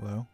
Hello?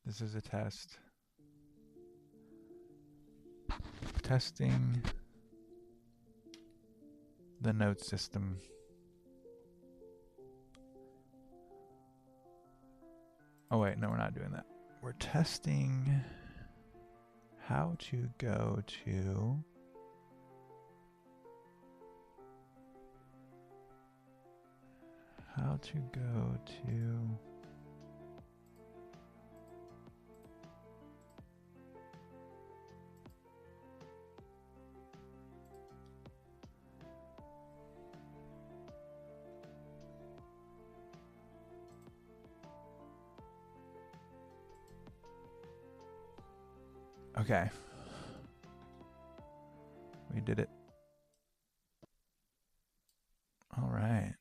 This is a test. Testing the note system. Oh wait, no, we're not doing that. We're testing how to go to Okay. We did it. All right.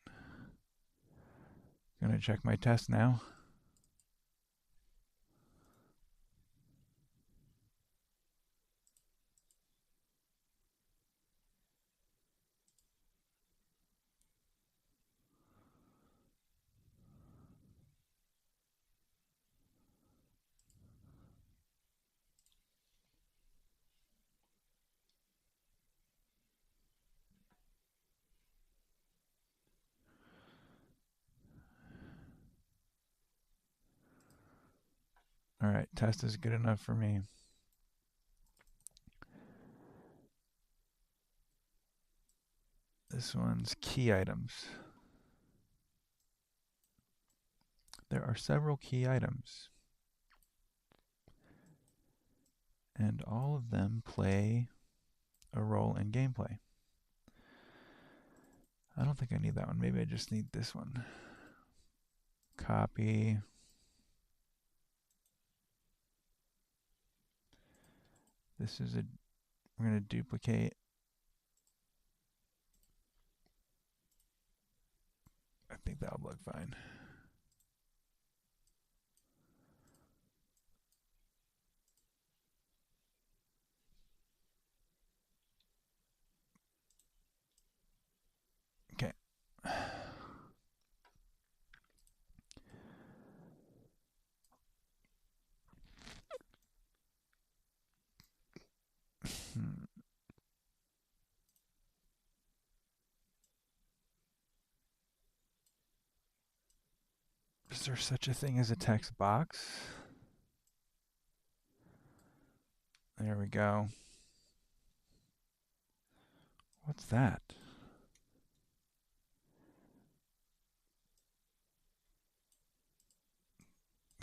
Gonna check my test now. All right, test is good enough for me. This one's key items. There are several key items, and all of them play a role in gameplay. I don't think I need that one. Maybe I just need this one. Copy. This is we're going to duplicate. I think that'll look fine. Okay. Is there such a thing as a text box? There we go. What's that?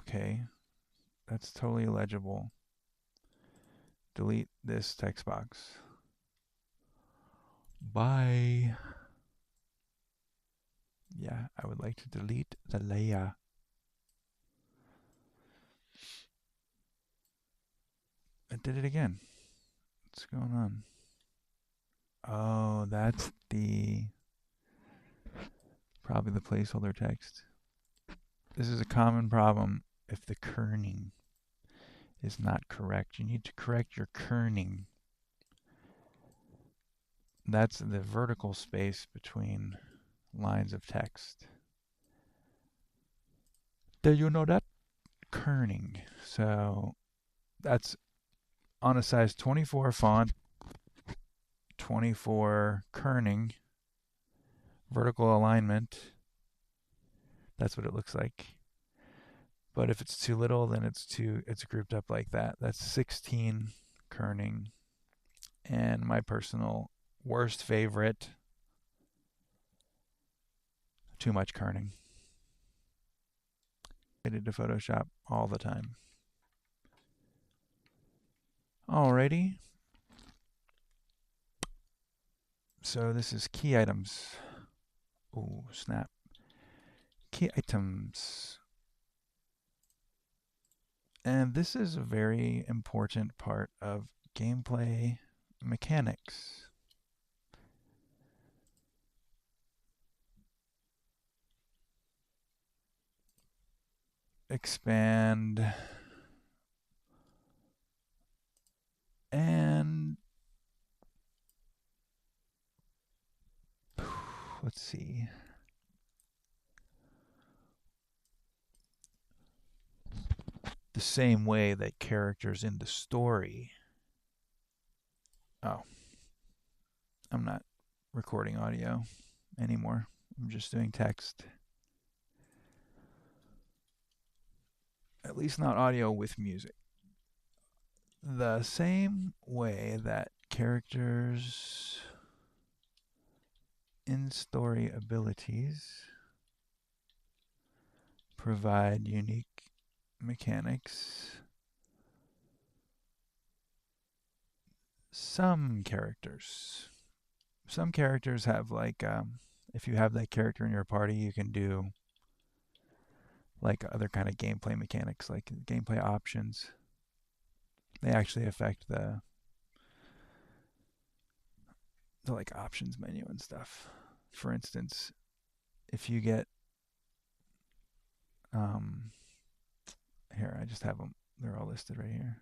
Okay, that's totally illegible. Delete this text box. Bye. Yeah, I would like to delete the layer. I did it again. What's going on? Oh, that's probably the placeholder text. This is a common problem if the kerning is not correct. You need to correct your kerning. That's the vertical space between lines of text. Did you know that? Kerning. So that's on a size 24 font, 24 kerning, vertical alignment. That's what it looks like. But if it's too little, then it's grouped up like that. That's 16 kerning. And my personal worst favorite, too much kerning. I did to Photoshop all the time. Alrighty. So this is key items. Oh, snap. Key items. And this is a very important part of gameplay mechanics. Expand. And let's see. The same way that characters in the story. Oh, I'm not recording audio anymore. I'm just doing text. At least not audio with music. The same way that characters in story abilities provide unique mechanics, some characters have like if you have that character in your party, you can do like other kind of gameplay mechanics, like gameplay options. They actually affect the like options menu and stuff. For instance, if you get here, I just have them, they're all listed right here.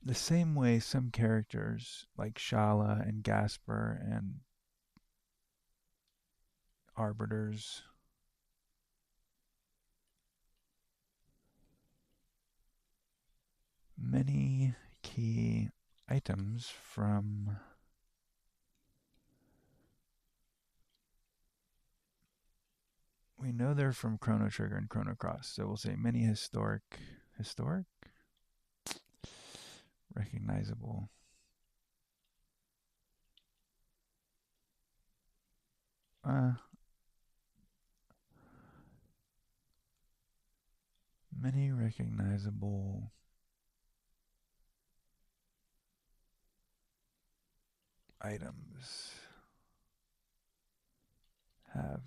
The same way some characters like Shala and Gasper and Arbiters many key items from we know they're from Chrono Trigger and Chrono Cross, so we'll say many historic recognizable many recognizable items have.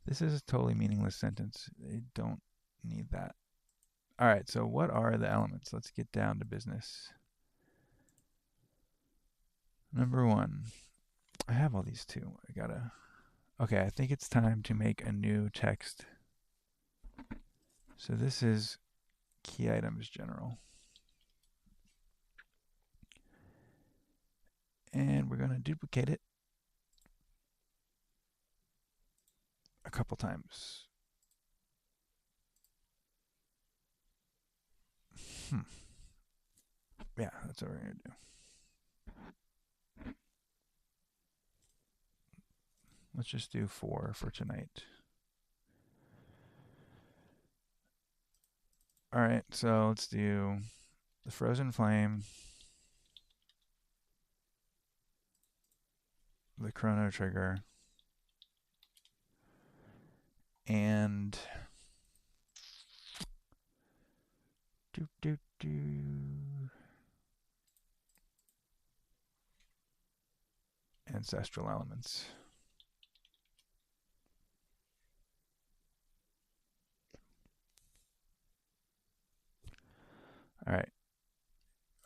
This is a totally meaningless sentence. They don't need that. All right, so what are the elements? Let's get down to business. Number one, I have all these too. Okay, I think it's time to make a new text. So this is key items general. And we're going to duplicate it a couple times. Yeah, that's what we're going to do. Let's just do 4 for tonight. All right, so let's do the Frozen Flame, the Chrono Trigger, and ancestral elements. All right,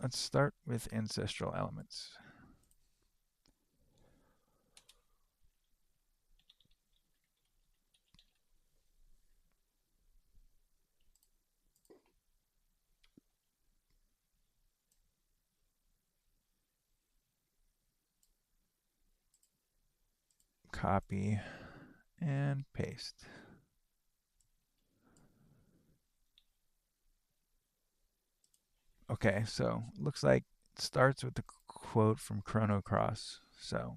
let's start with ancestral elements. copy and paste. Okay, so looks like it starts with the quote from Chrono Cross. So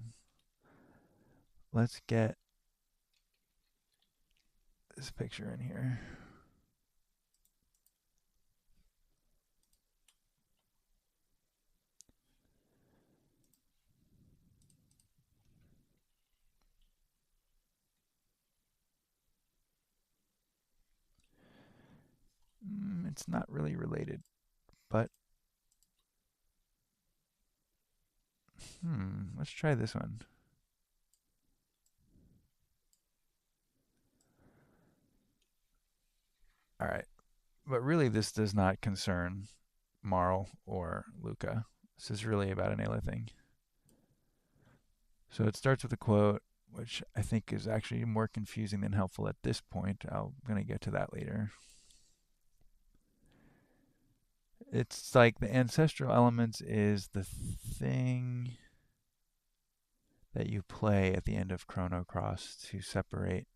let's get this picture in here. It's not really related, but let's try this one. All right, but really this does not concern Marl or Luca. This is really about an Ayla thing. So it starts with a quote, which I think is actually more confusing than helpful at this point. I'm going to get to that later. It's like the ancestral elements is the thing that you play at the end of Chrono Cross to separate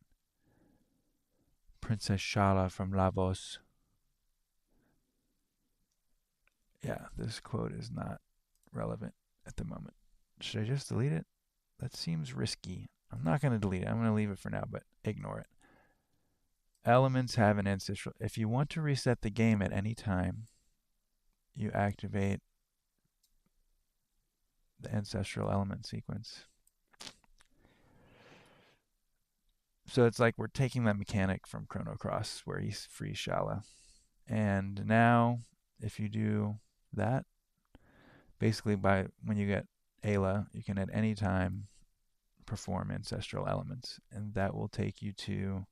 Princess Shala from Lavos. Yeah, this quote is not relevant at the moment. Should I just delete it? That seems risky. I'm not going to delete it. I'm going to leave it for now, but ignore it. Elements have an ancestral. If you want to reset the game at any time, you activate the ancestral element sequence. So it's like we're taking that mechanic from Chrono Cross where he frees Shala. And now, if you do that, basically by when you get Ayla, you can at any time perform ancestral elements, and that will take you to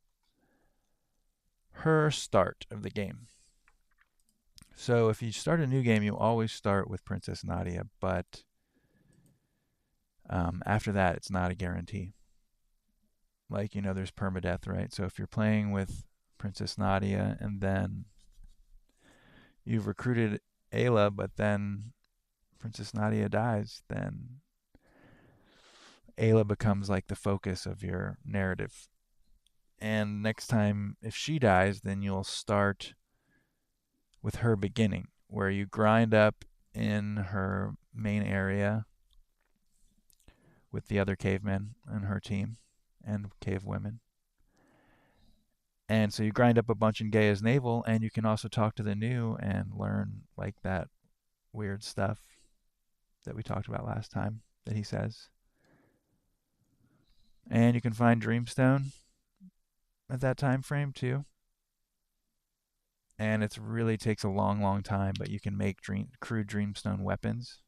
her start of the game. So if you start a new game, you always start with Princess Nadia, but after that, it's not a guarantee. Like, there's permadeath, right? So if you're playing with Princess Nadia and then you've recruited Ayla, but then Princess Nadia dies, then Ayla becomes like the focus of your narrative. And next time, if she dies, then you'll start with her beginning, where you grind up in her main area with the other cavemen and her team and cave women. And so you grind up a bunch in Gaia's navel, and you can also talk to the new and learn like that weird stuff that we talked about last time that he says. And you can find Dreamstone at that time frame too. And it really takes a long, long time, but you can make crude Dreamstone weapons.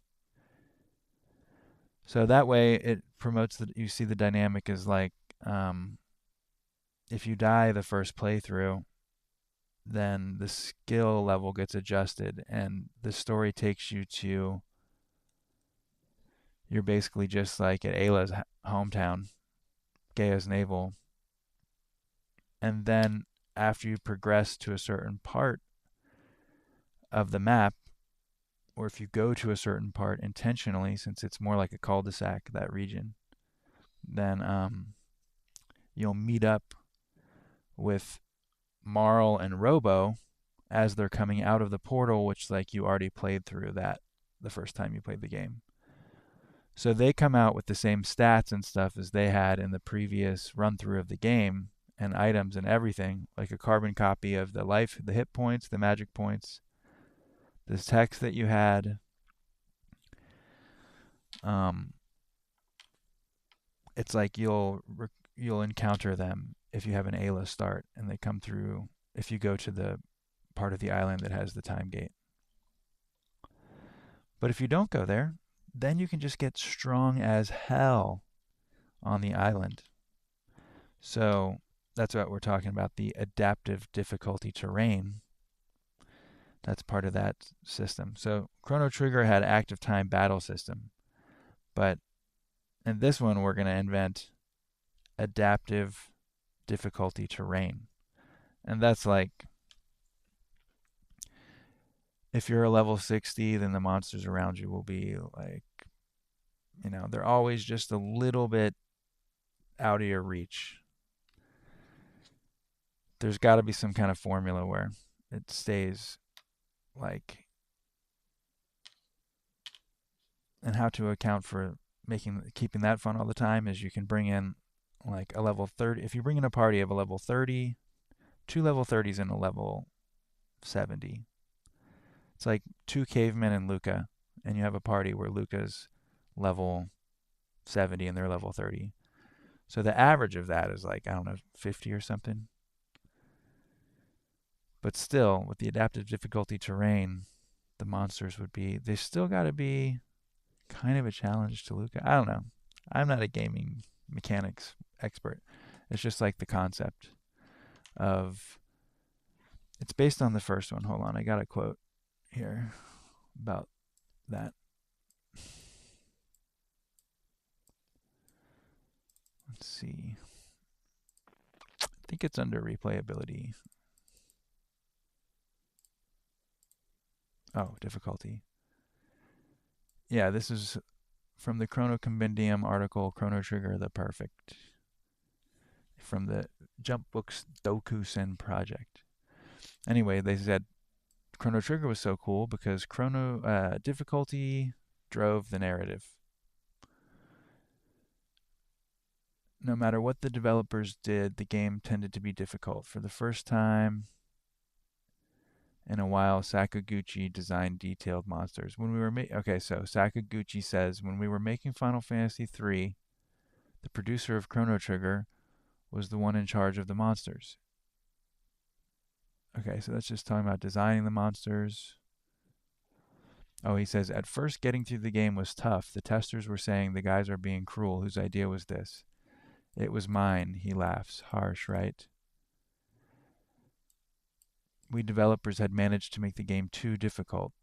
So that way it promotes that you see the dynamic is like if you die the first playthrough, then the skill level gets adjusted and the story takes you to you're basically just like at Ayla's hometown, Gaia's navel. And then after you progress to a certain part of the map, or if you go to a certain part intentionally, since it's more like a cul-de-sac, that region, then you'll meet up with Marl and Robo as they're coming out of the portal, which like you already played through that the first time you played the game. So they come out with the same stats and stuff as they had in the previous run through of the game, and items and everything, like a carbon copy of the life, the hit points, the magic points, the text that you had. It's like you'll encounter them if you have an Ayla start, and they come through if you go to the part of the island that has the time gate. But if you don't go there, then you can just get strong as hell on the island. So that's what we're talking about, the adaptive difficulty terrain. That's part of that system. So Chrono Trigger had active time battle system, but in this one we're going to invent adaptive difficulty terrain. And that's like if you're a level 60, then the monsters around you will be like, they're always just a little bit out of your reach. There's got to be some kind of formula where it stays like, and how to account for keeping that fun all the time is you can bring in like a level 30. If you bring in a party of a level 30, two level 30s and a level 70. It's like two cavemen and Luca, and you have a party where Luca's level 70 and they're level 30. So the average of that is like, I don't know, 50 or something. But still, with the adaptive difficulty terrain, the monsters they still got to be kind of a challenge to Luca. I don't know. I'm not a gaming mechanics expert. It's just like the concept of, it's based on the first one. Hold on, I got a quote here about that. Let's see. I think it's under replayability. Oh, difficulty. Yeah, this is from the Chrono Compendium article, Chrono Trigger the Perfect, from the Jump Books Dokusen project. Anyway, they said Chrono Trigger was so cool because Chrono difficulty drove the narrative. No matter what the developers did, the game tended to be difficult. For the first time in a while, Sakaguchi designed detailed monsters. When we were okay, so Sakaguchi says when we were making Final Fantasy III, the producer of Chrono Trigger was the one in charge of the monsters. Okay, so that's just talking about designing the monsters. Oh, he says, at first getting through the game was tough. The testers were saying the guys are being cruel. Whose idea was this? It was mine, he laughs. Harsh, right? We developers had managed to make the game too difficult.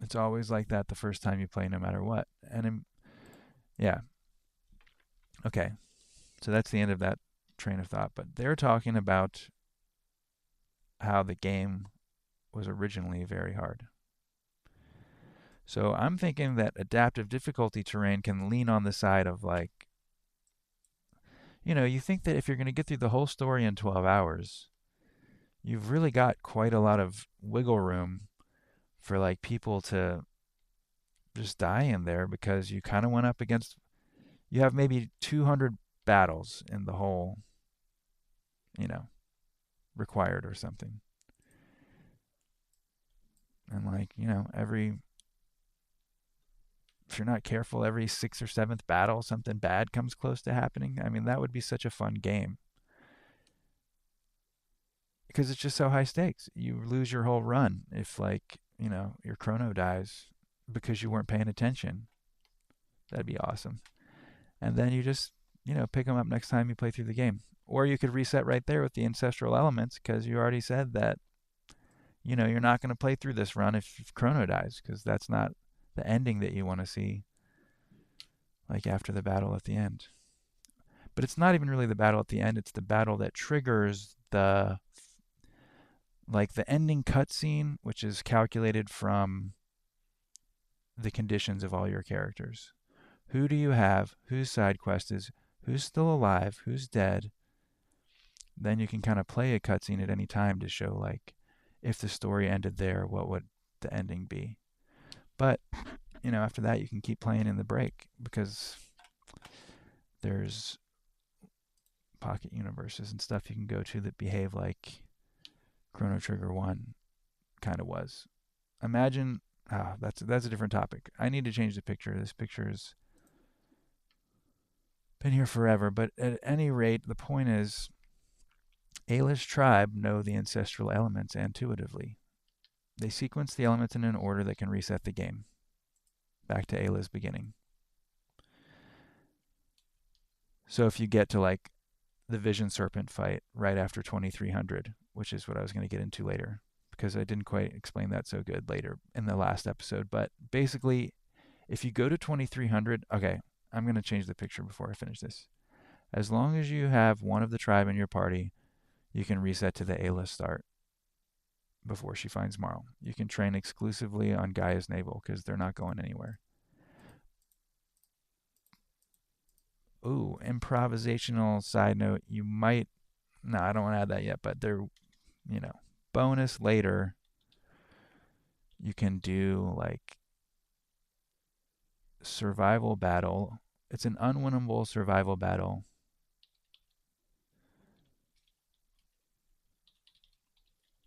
It's always like that the first time you play, no matter what. Yeah. Okay. So that's the end of that train of thought. But they're talking about how the game was originally very hard. So I'm thinking that adaptive difficulty terrain can lean on the side of like, you think that if you're going to get through the whole story in 12 hours, you've really got quite a lot of wiggle room for like people to just die in there because you kind of went up against, you have maybe 200 battles in the whole, you know, required or something. And like, if you're not careful, every sixth or seventh battle, something bad comes close to happening. I mean, that would be such a fun game because it's just so high stakes. You lose your whole run if, like, your chrono dies because you weren't paying attention. That'd be awesome. And then you just, pick them up next time you play through the game. Or you could reset right there with the ancestral elements because you already said that, you're not going to play through this run if chrono dies because that's not the ending that you want to see, like after the battle at the end. But it's not even really the battle at the end, it's the battle that triggers the ending cutscene, which is calculated from the conditions of all your characters. Who do you have? Whose side quest is? Who's still alive? Who's dead? Then you can kind of play a cutscene at any time to show, like, if the story ended there, what would the ending be? But, after that, you can keep playing in the break because there's pocket universes and stuff you can go to that behave like Chrono Trigger 1 kind of was. Imagine, that's a different topic. I need to change the picture. This picture's been here forever, but at any rate, the point is Ayla's tribe know the ancestral elements intuitively. They sequence the elements in an order that can reset the game back to Ayla's beginning. So if you get to like the Vision Serpent fight right after 2300, which is what I was going to get into later, because I didn't quite explain that so good later in the last episode. But basically, if you go to 2300, okay, I'm going to change the picture before I finish this. As long as you have one of the tribe in your party, you can reset to the Ayla start before she finds Marl. You can train exclusively on Gaia's navel because they're not going anywhere. Ooh, improvisational side note. You might. No, I don't want to add that yet, but there, you know, bonus later, you can do like survival battle. It's an unwinnable survival battle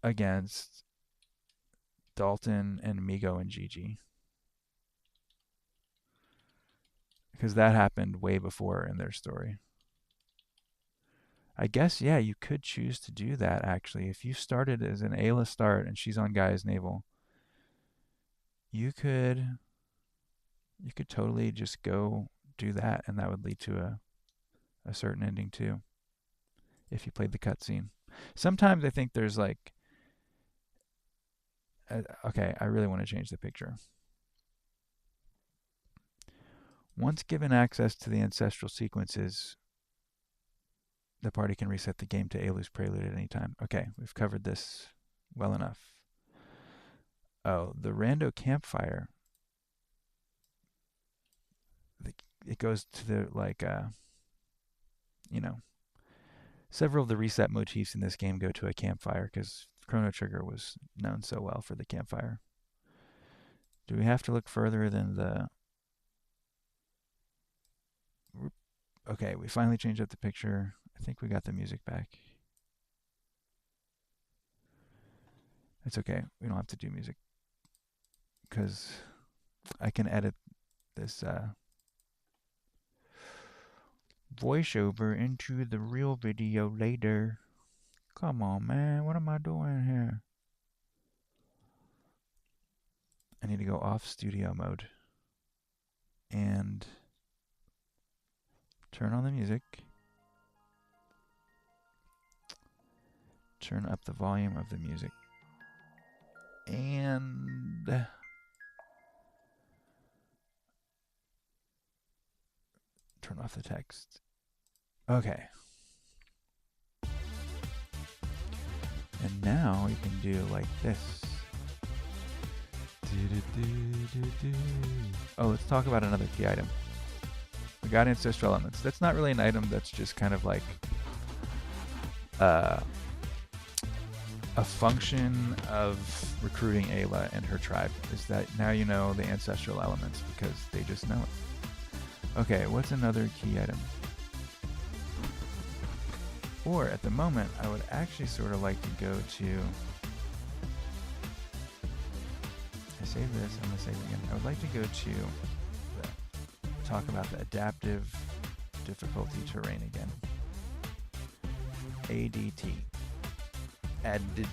against Dalton and Migo and Gigi. Because that happened way before in their story. I guess, yeah, you could choose to do that actually. If you started as an Ayla start and she's on Guy's Naval, you could totally just go do that, and that would lead to a certain ending too, if you played the cutscene. Sometimes I think there's like, okay, I really want to change the picture. Once given access to the ancestral sequences, the party can reset the game to Alu's Prelude at any time. Okay, we've covered this well enough. Oh, the rando campfire. It goes to the, like, you know, several of the reset motifs in this game go to a campfire because Chrono Trigger was known so well for the campfire. Do we have to look further than the... Okay, we finally changed up the picture. I think we got the music back. It's okay. We don't have to do music because I can edit this voiceover into the real video later. Come on, man. What am I doing here? I need to go off studio mode and turn on the music. Turn up the volume of the music. And turn off the text. Okay. And now you can do like this. Oh, let's talk about another key item. We got ancestral elements. That's not really an item, that's just kind of like a function of recruiting Ayla and her tribe, is that now you know the ancestral elements because they just know it. Okay, what's another key item? Or at the moment, I would actually sort of like to go to... I saved this, I'm going to save it again. I would like to go to talk about the adaptive difficulty terrain again. ADT. Added.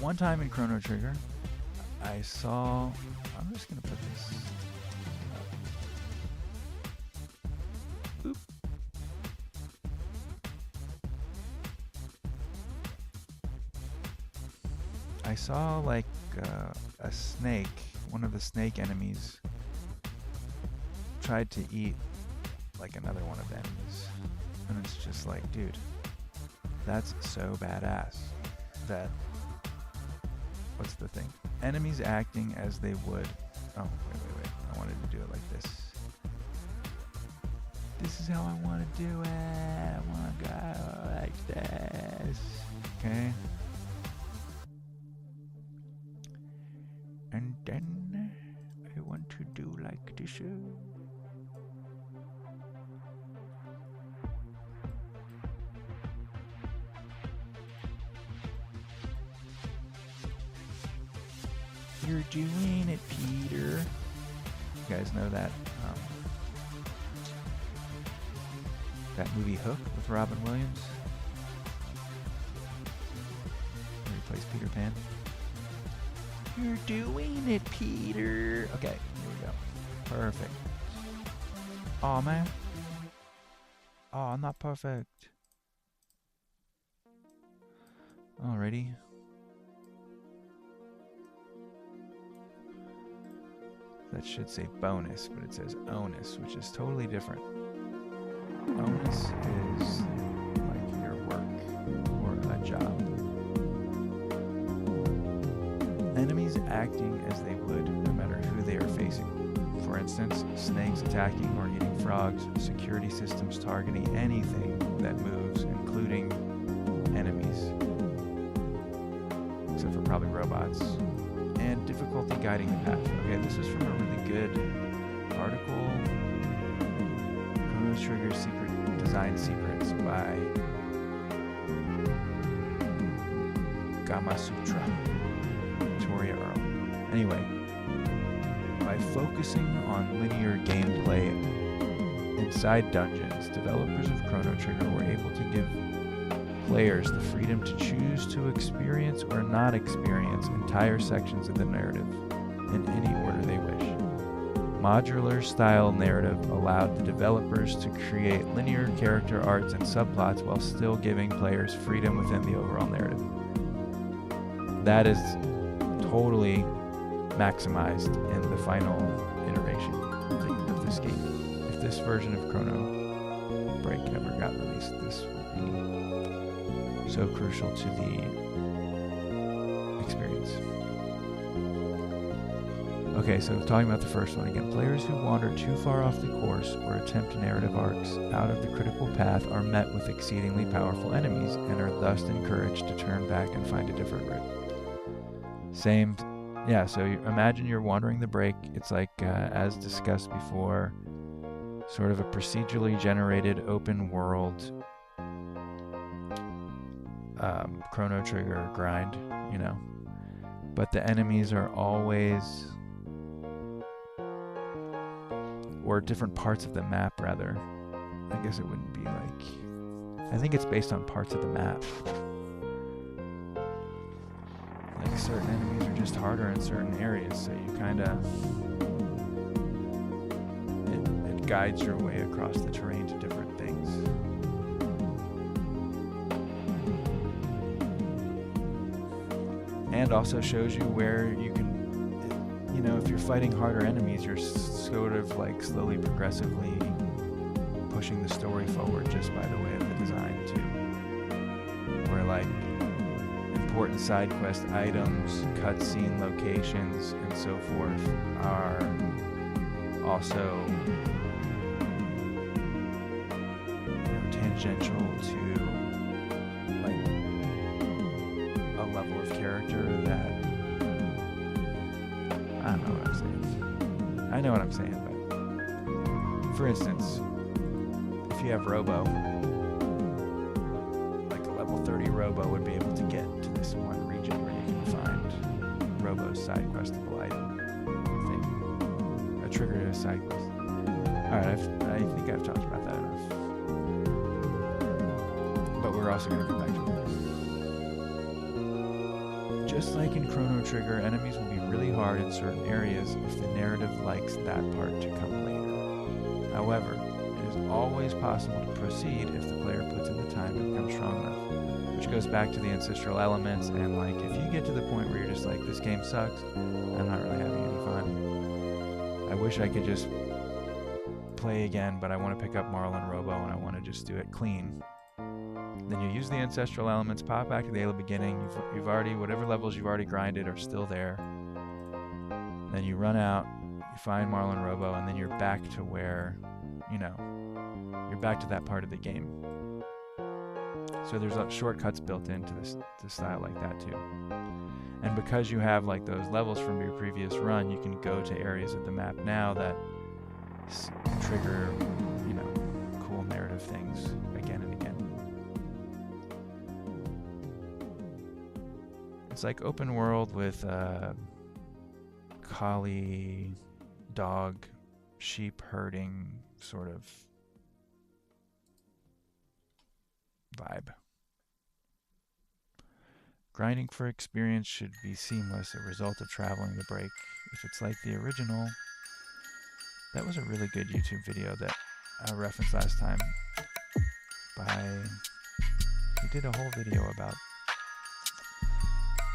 One time in Chrono Trigger, I saw... I'm just going to put this... Oop. I saw like a snake, one of the snake enemies tried to eat like another one of the enemies. And it's just like, dude, that's so badass that... What's the thing? Enemies acting as they would... Oh, wait. I wanted to do it like this. This is how I want to do it. I want to go like this. Okay? And then I want to do like this. You're doing it, Peter. You guys know that that movie Hook with Robin Williams? Where he plays Peter Pan. You're doing it, Peter. Okay, here we go. Perfect. Aw, man. Aw, I'm not perfect. Alrighty. That should say bonus, but it says onus, which is totally different. Onus is like your work or a job. Enemies acting as they would no matter who they are facing. For instance, instance, snakes attacking or eating frogs, security systems targeting anything that moves, including enemies, except for probably robots, and difficulty guiding the path. Okay, this is from a really good article, Chrono Trigger Design Secrets by Gamasutra, Victoria Earl. Anyway, by focusing on linear gameplay inside dungeons, developers of Chrono Trigger were able to give players the freedom to choose to experience or not experience entire sections of the narrative in any order they wish. Modular-style narrative allowed the developers to create linear character arcs and subplots while still giving players freedom within the overall narrative. That is totally maximized in the final iteration of this game. If this version of Chrono Break ever got released, this would be so crucial to the experience. Okay, so talking about the first one again, players who wander too far off the course or attempt narrative arcs out of the critical path are met with exceedingly powerful enemies and are thus encouraged to turn back and find a different route. Same, yeah, so you imagine you're wandering the break. It's like, as discussed before, sort of a procedurally generated open world Chrono Trigger grind, you know. But the enemies are always, or different parts of the map, rather. I guess it wouldn't be like, I think it's based on parts of the map. Like certain enemies are just harder in certain areas, so you kind of, it guides your way across the terrain to different things. And also shows you where you can, you know, if you're fighting harder enemies, you're sort of like slowly, progressively pushing the story forward just by the way of the design too. Where like important side quest items, cutscene locations, and so forth are also, you know, tangential to like a level of character that I don't know what I'm saying. I know what I'm saying, but for instance, if you have Robo, like a level 30 Robo would be able to get to this one region where you can find Robo's side questable item thing. A trigger to a side quest. Alright, I think I've talked about that enough. But we're also going to come back to this. Just like in Chrono Trigger, enemies will be really hard in certain areas if the narrative likes that part to come later. However, it is always possible to proceed if the player puts in the time to become strong enough, which goes back to the ancestral elements, and like if you get to the point where you're just like, this game sucks, I'm not really having any fun. I wish I could just play again, but I want to pick up Marlon Robo and I want to just do it clean. Then you use the ancestral elements, pop back to the beginning, you've already, whatever levels you've already grinded are still there. Then you run out, you find Marlon Robo, and then you're back to where, you know, you're back to that part of the game. So there's shortcuts built into this style like that too. And because you have like those levels from your previous run, you can go to areas of the map now that trigger, you know, cool narrative things again and again. It's like open world with collie, dog, sheep herding sort of vibe. Grinding for experience should be seamless, a result of traveling the break. If it's like the original, that was a really good YouTube video that I referenced last time he did a whole video about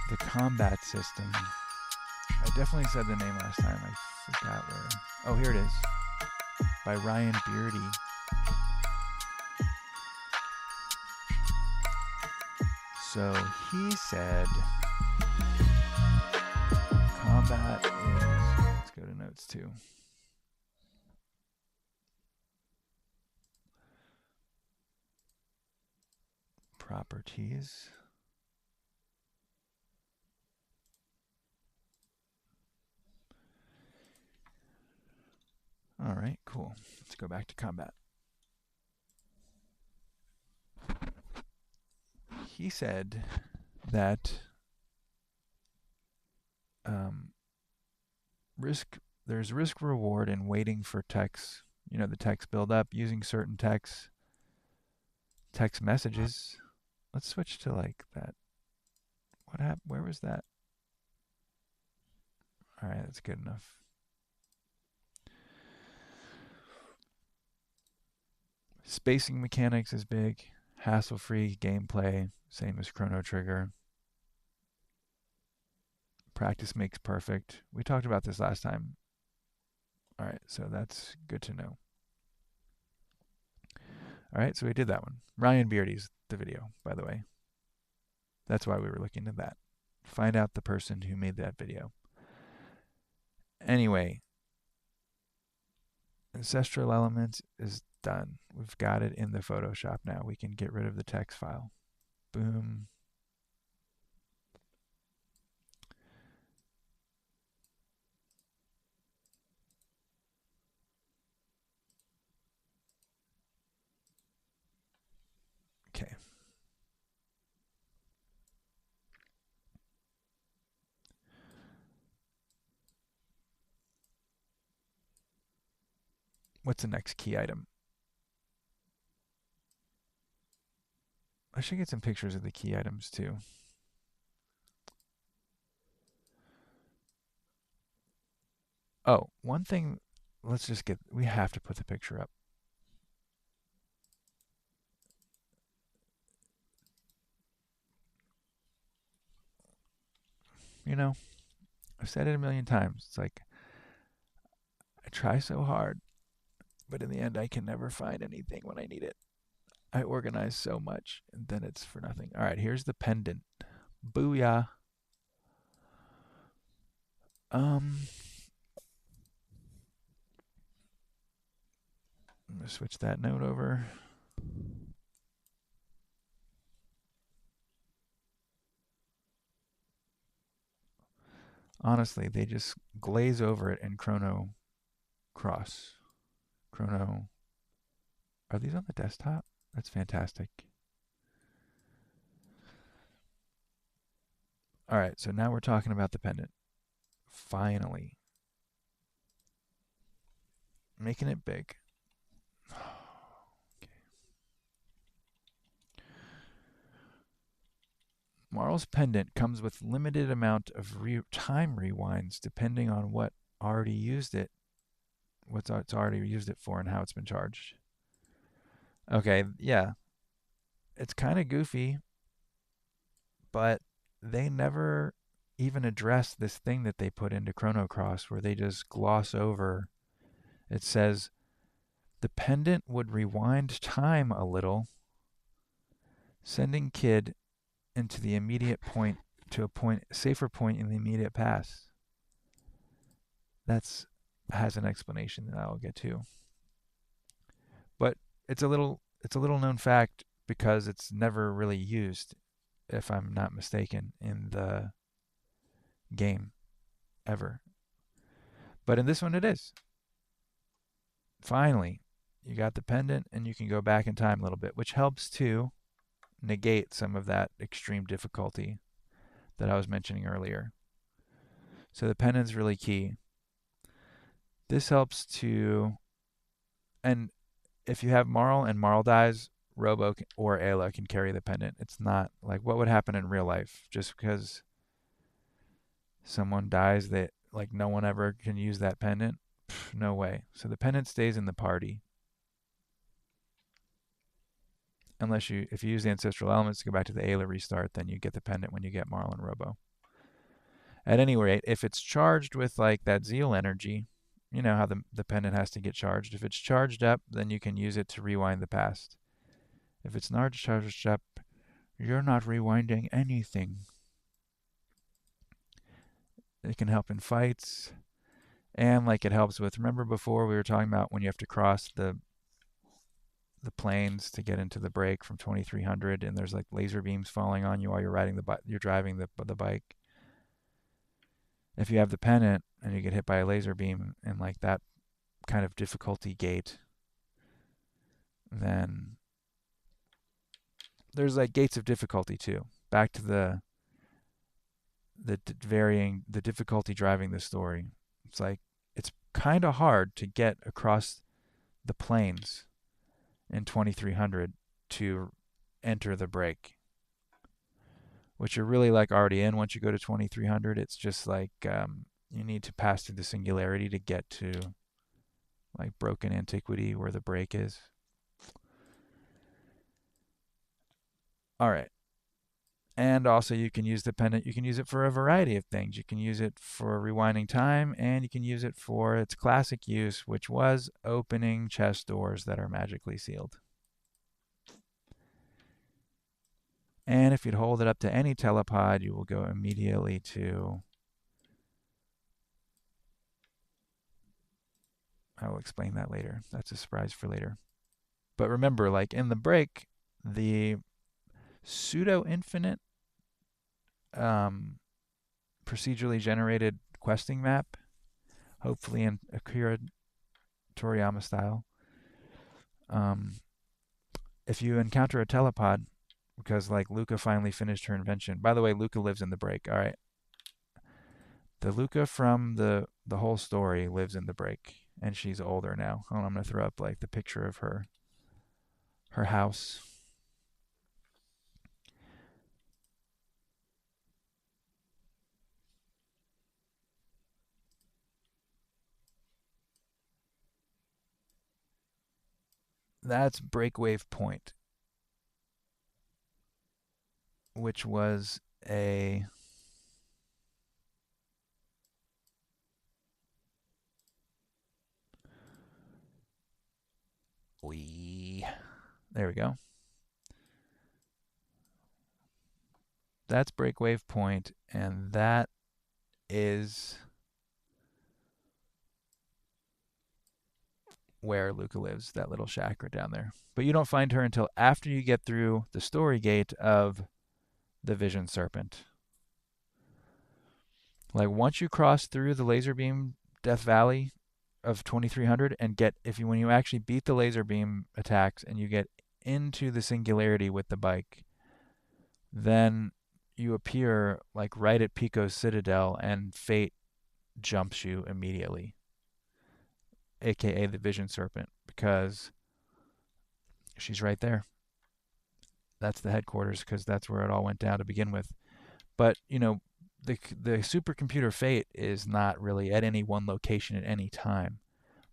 the combat system. I definitely said the name last time. I forgot where. Oh, here it is. By Ryan Beardy. So he said combat is, let's go to notes too. properties. All right, cool. Let's go back to combat. He said that there's risk reward in waiting for text, the text build up using certain text messages. Let's switch to like that. What happened? Where was that? All right, that's good enough. Spacing mechanics is big. Hassle-free gameplay, same as Chrono Trigger. Practice makes perfect. We talked about this last time. All right, so that's good to know. All right, so we did that one. Ryan Beardy's the video, by the way. That's why we were looking at that. Find out the person who made that video. Anyway, Ancestral Elements is done. We've got it in the Photoshop now. We can get rid of the text file. Boom. Okay. What's the next key item? I should get some pictures of the key items too. Oh, one thing, we have to put the picture up. I've said it a million times. It's like, I try so hard, but in the end, I can never find anything when I need it. I organize so much, and then it's for nothing. All right, here's the pendant. Booyah. I'm going to switch that node over. Honestly, they just glaze over it in Chrono Cross. Chrono. Are these on the desktop? That's fantastic. All right, so now we're talking about the pendant. Finally. Making it big. Okay. Marl's pendant comes with limited amount of time rewinds depending on what already used it, what's it's already used it for, and how it's been charged. Okay, yeah. It's kind of goofy, but they never even address this thing that they put into Chrono Cross where they just gloss over. It says the pendant would rewind time a little, sending kid into the immediate point to a safer point in the immediate past. That's has an explanation that I'll get to. But it's a little known fact because it's never really used, if I'm not mistaken, in the game ever. But in this one it is. Finally, you got the pendant and you can go back in time a little bit, which helps to negate some of that extreme difficulty that I was mentioning earlier. So the pendant's really key. This helps to, and if you have Marl and Marl dies, Robo or Ayla can carry the pendant. It's not like what would happen in real life. Just because someone dies, that like no one ever can use that pendant. Pff, no way. So the pendant stays in the party. If you use the ancestral elements to go back to the Ayla restart, then you get the pendant when you get Marl and Robo. At any rate, if it's charged with like that zeal energy, you know how the pendant has to get charged. If it's charged up, then you can use it to rewind the past. If it's not charged up, you're not rewinding anything. It can help in fights, and like it helps with, remember before we were talking about when you have to cross the the planes to get into the break from 2300, and there's like laser beams falling on you while you're driving the bike. If you have the pennant and you get hit by a laser beam in like that kind of difficulty gate, then there's like gates of difficulty too. Back to the difficulty driving the story. It's like it's kind of hard to get across the plains in 2300 to enter the break, which you're really like already in once you go to 2300. It's just like you need to pass through the singularity to get to like broken antiquity where the break is. All right. And also you can use the pendant, you can use it for a variety of things. You can use it for rewinding time, and you can use it for its classic use, which was opening chest doors that are magically sealed. And if you'd hold it up to any telepod, you will go immediately to... I will explain that later. That's a surprise for later. But remember, like in the break, the pseudo-infinite procedurally generated questing map, hopefully in Akira Toriyama style. If you encounter a telepod, because like Luca finally finished her invention. By the way, Luca lives in the break. All right. The Luca from the whole story lives in the break, and she's older now. Hold on, I'm gonna throw up like the picture of her house. That's Breakwave Point, which was a there we go. That's Breakwave Point, and that is where Luca lives, that little shack right down there. But you don't find her until after you get through the story gate of the Vision Serpent. Like once you cross through the laser beam Death Valley of 2300 and when you actually beat the laser beam attacks and you get into the singularity with the bike, then you appear like right at Pico's Citadel, and Fate jumps you immediately, aka the Vision Serpent, because she's right there. That's the headquarters, because that's where it all went down to begin with. But the supercomputer Fate is not really at any one location at any time.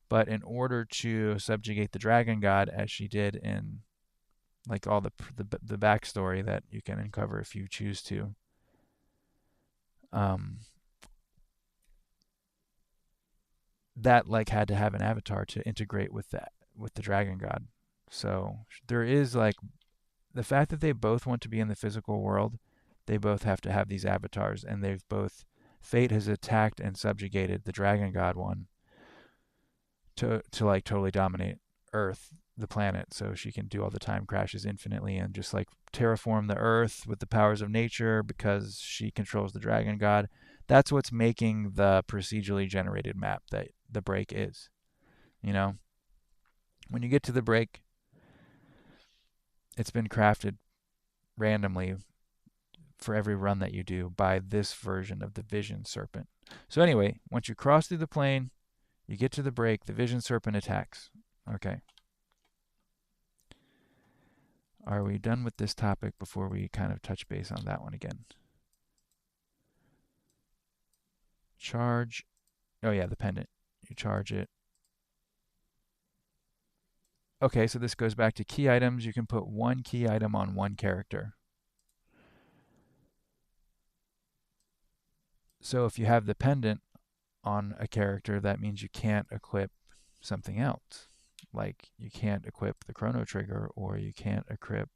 But in order to subjugate the Dragon God, as she did in like all the backstory that you can uncover if you choose to, that like had to have an avatar to integrate with the Dragon God. So there is like the fact that they both want to be in the physical world, they both have to have these avatars, and Fate has attacked and subjugated the Dragon God one to like totally dominate Earth, the planet, so she can do all the time crashes infinitely and just like terraform the Earth with the powers of nature because she controls the Dragon God. That's what's making the procedurally generated map that the break is. When you get to the break, it's been crafted randomly for every run that you do by this version of the Vision Serpent. So anyway, once you cross through the plane, you get to the break, the Vision Serpent attacks. Okay. Are we done with this topic before we kind of touch base on that one again? Charge. Oh yeah, the pendant. You charge it. Okay, so this goes back to key items. You can put one key item on one character. So if you have the pendant on a character, that means you can't equip something else. Like you can't equip the Chrono Trigger, or you can't equip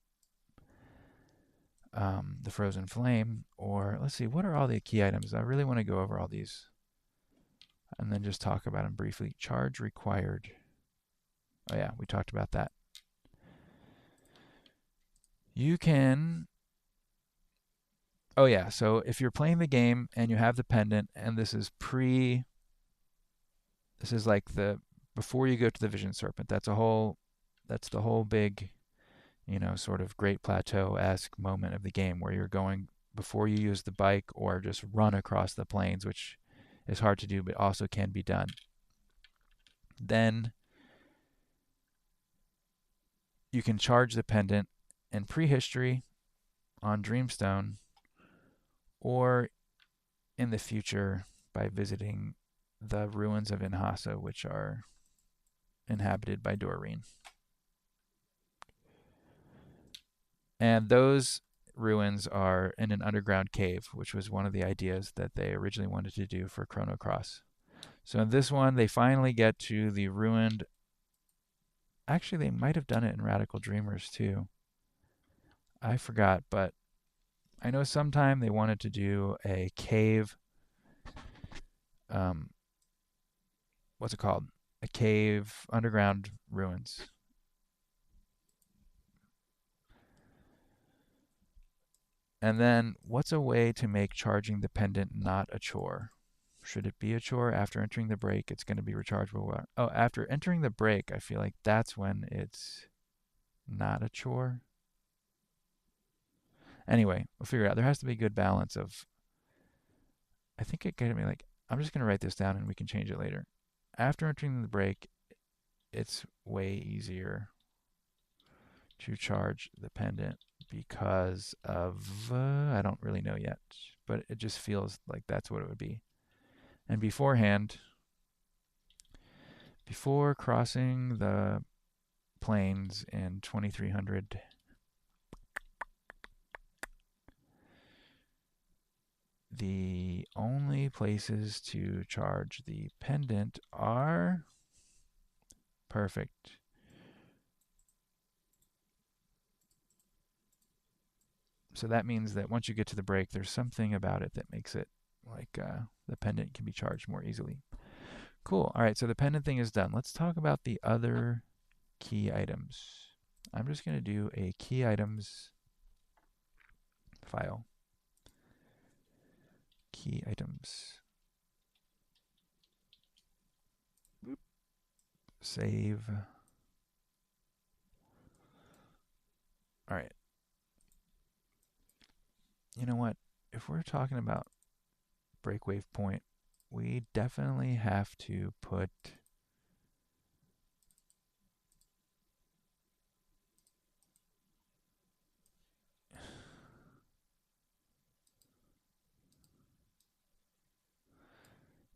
the Frozen Flame, or let's see, what are all the key items? I really want to go over all these and then just talk about them briefly. Charge required. Oh yeah, we talked about that. You can. Oh yeah. So if you're playing the game and you have the pendant, and this is pre. This is like the before you go to the Vision Serpent. That's a whole. That's the whole big, sort of Great Plateau-esque moment of the game where you're going before you use the bike or just run across the plains, which is hard to do but also can be done. Then you can charge the pendant in prehistory on Dreamstone or in the future by visiting the ruins of Inhasa, which are inhabited by Doreen. And those ruins are in an underground cave, which was one of the ideas that they originally wanted to do for Chrono Cross. So in this one, they finally get to the ruined. Actually, they might have done it in Radical Dreamers too. I forgot, but I know sometime they wanted to do a cave. Um, what's it called? A cave underground ruins. And then, what's a way to make charging the pendant not a chore? Should it be a chore? After entering the break, it's going to be rechargeable. Oh, after entering the break, I feel like that's when it's not a chore. Anyway, we'll figure it out. There has to be a good balance of. I think it could be like, I'm just going to write this down and we can change it later. After entering the break, it's way easier to charge the pendant because of, I don't really know yet, but it just feels like that's what it would be. And beforehand, before crossing the plains in 2300, the only places to charge the pendant are perfect. So that means that once you get to the break, there's something about it that makes it like the pendant can be charged more easily. Cool. All right, so the pendant thing is done. Let's talk about the other key items. I'm just going to do a key items file. Key items. Boop. Save. All right. You know what? If we're talking about breakwave point, we definitely have to put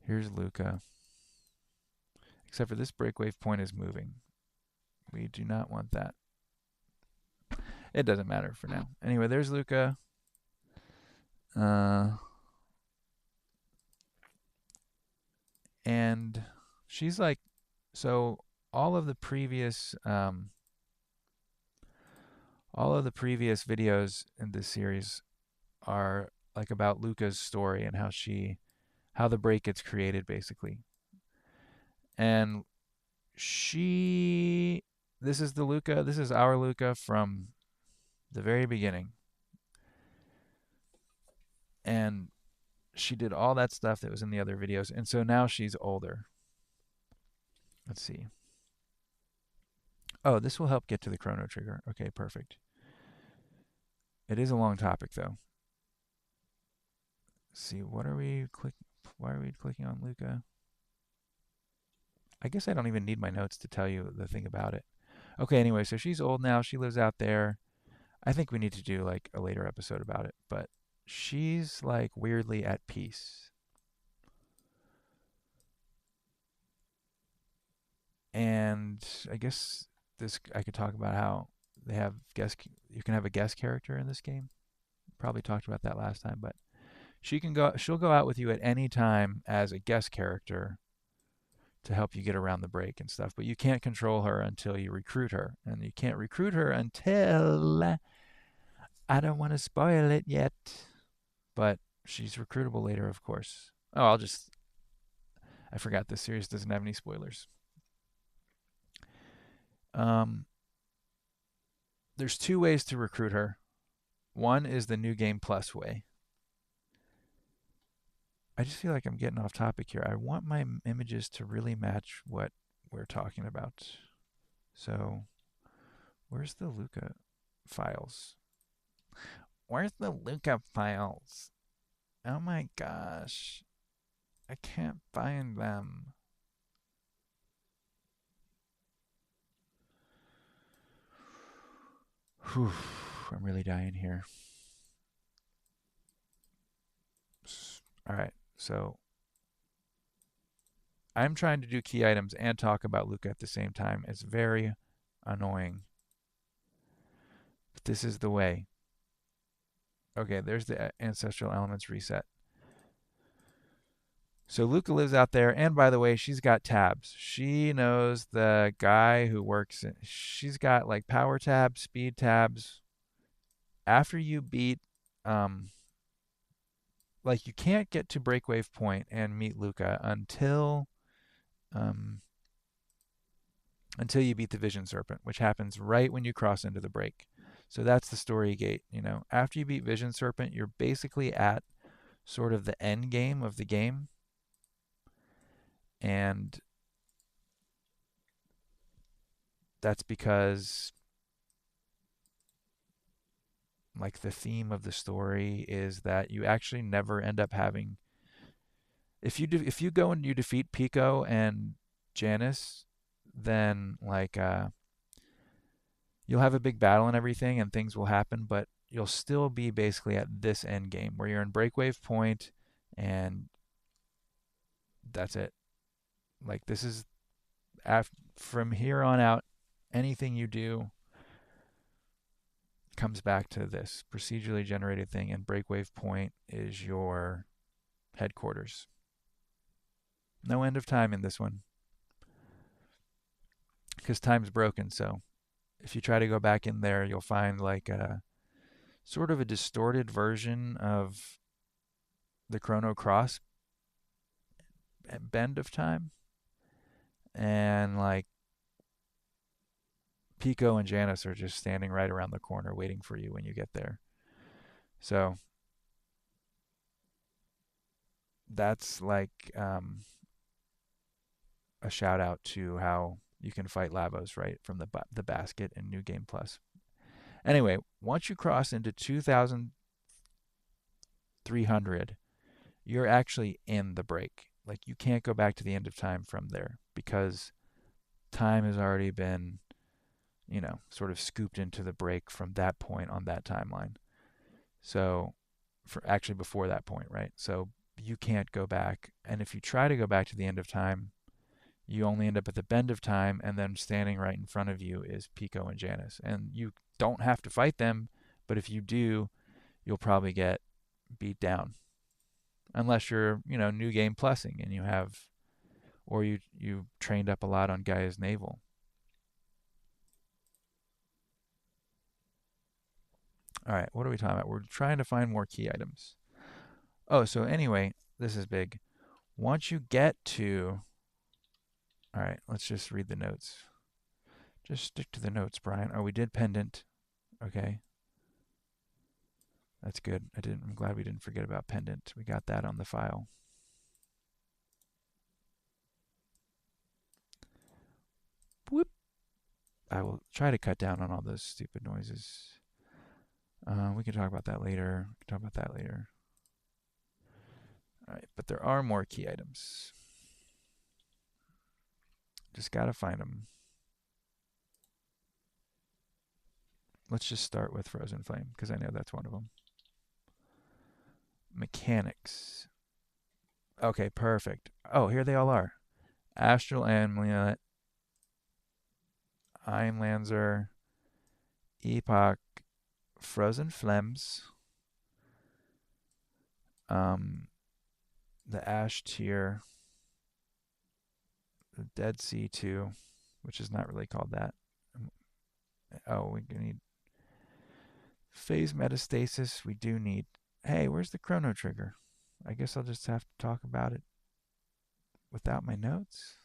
here's Luca. Except for this breakwave point is moving. We do not want that. It doesn't matter for now. Anyway, there's Luca. And she's like, so all of the previous videos in this series are like about Luca's story and how the break gets created basically. And this is our Luca from the very beginning. And she did all that stuff that was in the other videos. And so now she's older. Let's see. Oh, this will help get to the chrono trigger. Okay, perfect. It is a long topic though. Let's see, why are we clicking on Luca? I guess I don't even need my notes to tell you the thing about it. Okay, anyway, so she's old now. She lives out there. I think we need to do like a later episode about it, but she's like weirdly at peace. And I guess I could talk about how you can have a guest character in this game. Probably talked about that last time, but she'll go out with you at any time as a guest character to help you get around the break and stuff, but you can't control her until you recruit her, and you can't recruit her until I don't want to spoil it yet, but she's recruitable later, of course. Oh, I forgot this series doesn't have any spoilers. there's two ways to recruit her. One is the New Game Plus way. I just feel like I'm getting off topic here. I want my images to really match what we're talking about. So, where's the Luca files? Where's the Luca files? Oh my gosh. I can't find them. Whew, I'm really dying here. All right, so I'm trying to do key items and talk about Luca at the same time. It's very annoying. But this is the way. Okay, there's the ancestral elements reset. So Luca lives out there, and by the way, she's got tabs. She knows the guy who works. She's got like power tabs, speed tabs. After you beat, um, like you can't get to Breakwave Point and meet Luca um, until you beat the Vision Serpent, which happens right when you cross into the break. So that's the story gate. You know, after you beat Vision Serpent, you're basically at sort of the end game of the game, and that's because like the theme of the story is that you actually never end up having if you go and you defeat Pico and Janice, then like you'll have a big battle and everything and things will happen, but you'll still be basically at this end game where you're in Breakwave Point and that's it. Like this is from here on out, anything you do comes back to this procedurally generated thing, and Breakwave Point is your headquarters. No end of time in this one because time's broken. So if you try to go back in there, you'll find like a sort of a distorted version of the Chrono Cross bend of time, and like Pico and Janice are just standing right around the corner waiting for you when you get there. So that's like a shout out to how you can fight Lavos right from the basket in New Game Plus. Anyway, once you cross into 2300, you're actually in the break. Like you can't go back to the end of time from there because time has already been, you know, sort of scooped into the break from that point on that timeline. So, for actually before that point, right? So you can't go back. And if you try to go back to the end of time, you only end up at the bend of time, and then standing right in front of you is Pico and Janice. And you don't have to fight them, but if you do, you'll probably get beat down. Unless you're, you know, new game plussing and you have, or you trained up a lot on Gaia's Naval. All right, what are we talking about? We're trying to find more key items. Oh, so anyway, this is big. Once you get to, all right, let's just read the notes. Just stick to the notes, Brian. Oh, we did pendant. Okay. That's good. I'm glad we didn't forget about pendant. We got that on the file. Whoop. I will try to cut down on all those stupid noises. We can talk about that later. We can talk about that later. All right, but there are more key items. Just gotta find them. Let's just start with Frozen Flame because I know that's one of them. Mechanics. Okay, perfect. Oh, here they all are. Astral Amulet, Einlanzer, Epoch, Frozen Flems, the Ash Tier, the Dead Sea 2, which is not really called that. Oh, we need phase metastasis. We do need. Hey, where's the Chrono Trigger? I guess I'll just have to talk about it without my notes.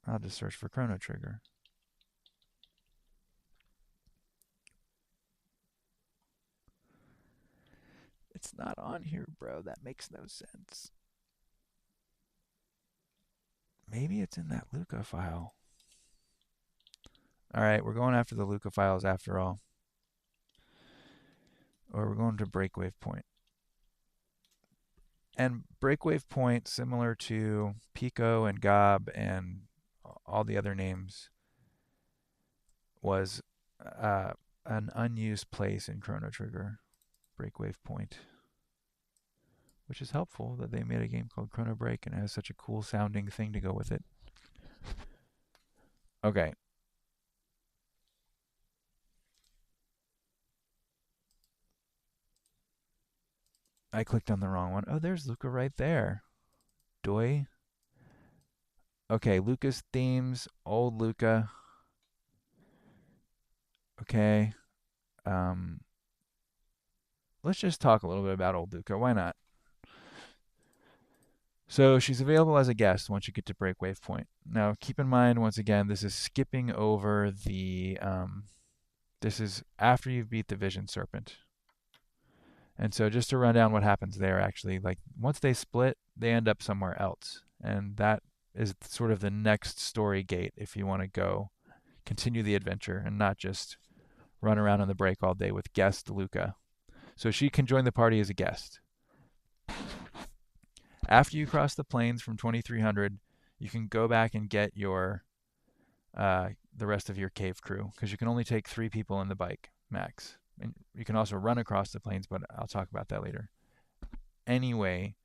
I'll just search for Chrono Trigger. It's not on here, bro. That makes no sense. Maybe it's in that Luca file. All right, we're going after the Luca files after all. Or we're going to breakwave point. And breakwave point, similar to Pico and Gob and all the other names, was an unused place in Chrono Trigger. Breakwave point. Which is helpful that they made a game called Chrono Break and it has such a cool sounding thing to go with it. Okay. I clicked on the wrong one. Oh, there's Luca right there. Doi. Okay, Luca's themes, old Luca. Okay. Um, let's just talk a little bit about old Luca. Why not? So she's available as a guest once you get to Breakwave Point. Now, keep in mind, once again, this is skipping over the. This is after you've beat the Vision Serpent. And so, just to run down what happens there, actually, like once they split, they end up somewhere else. And that is sort of the next story gate if you want to go continue the adventure and not just run around on the break all day with guest Luca. So she can join the party as a guest. After you cross the plains from 2300, you can go back and get your the rest of your cave crew because you can only take 3 people in the bike max. And you can also run across the plains, but I'll talk about that later. Anyway,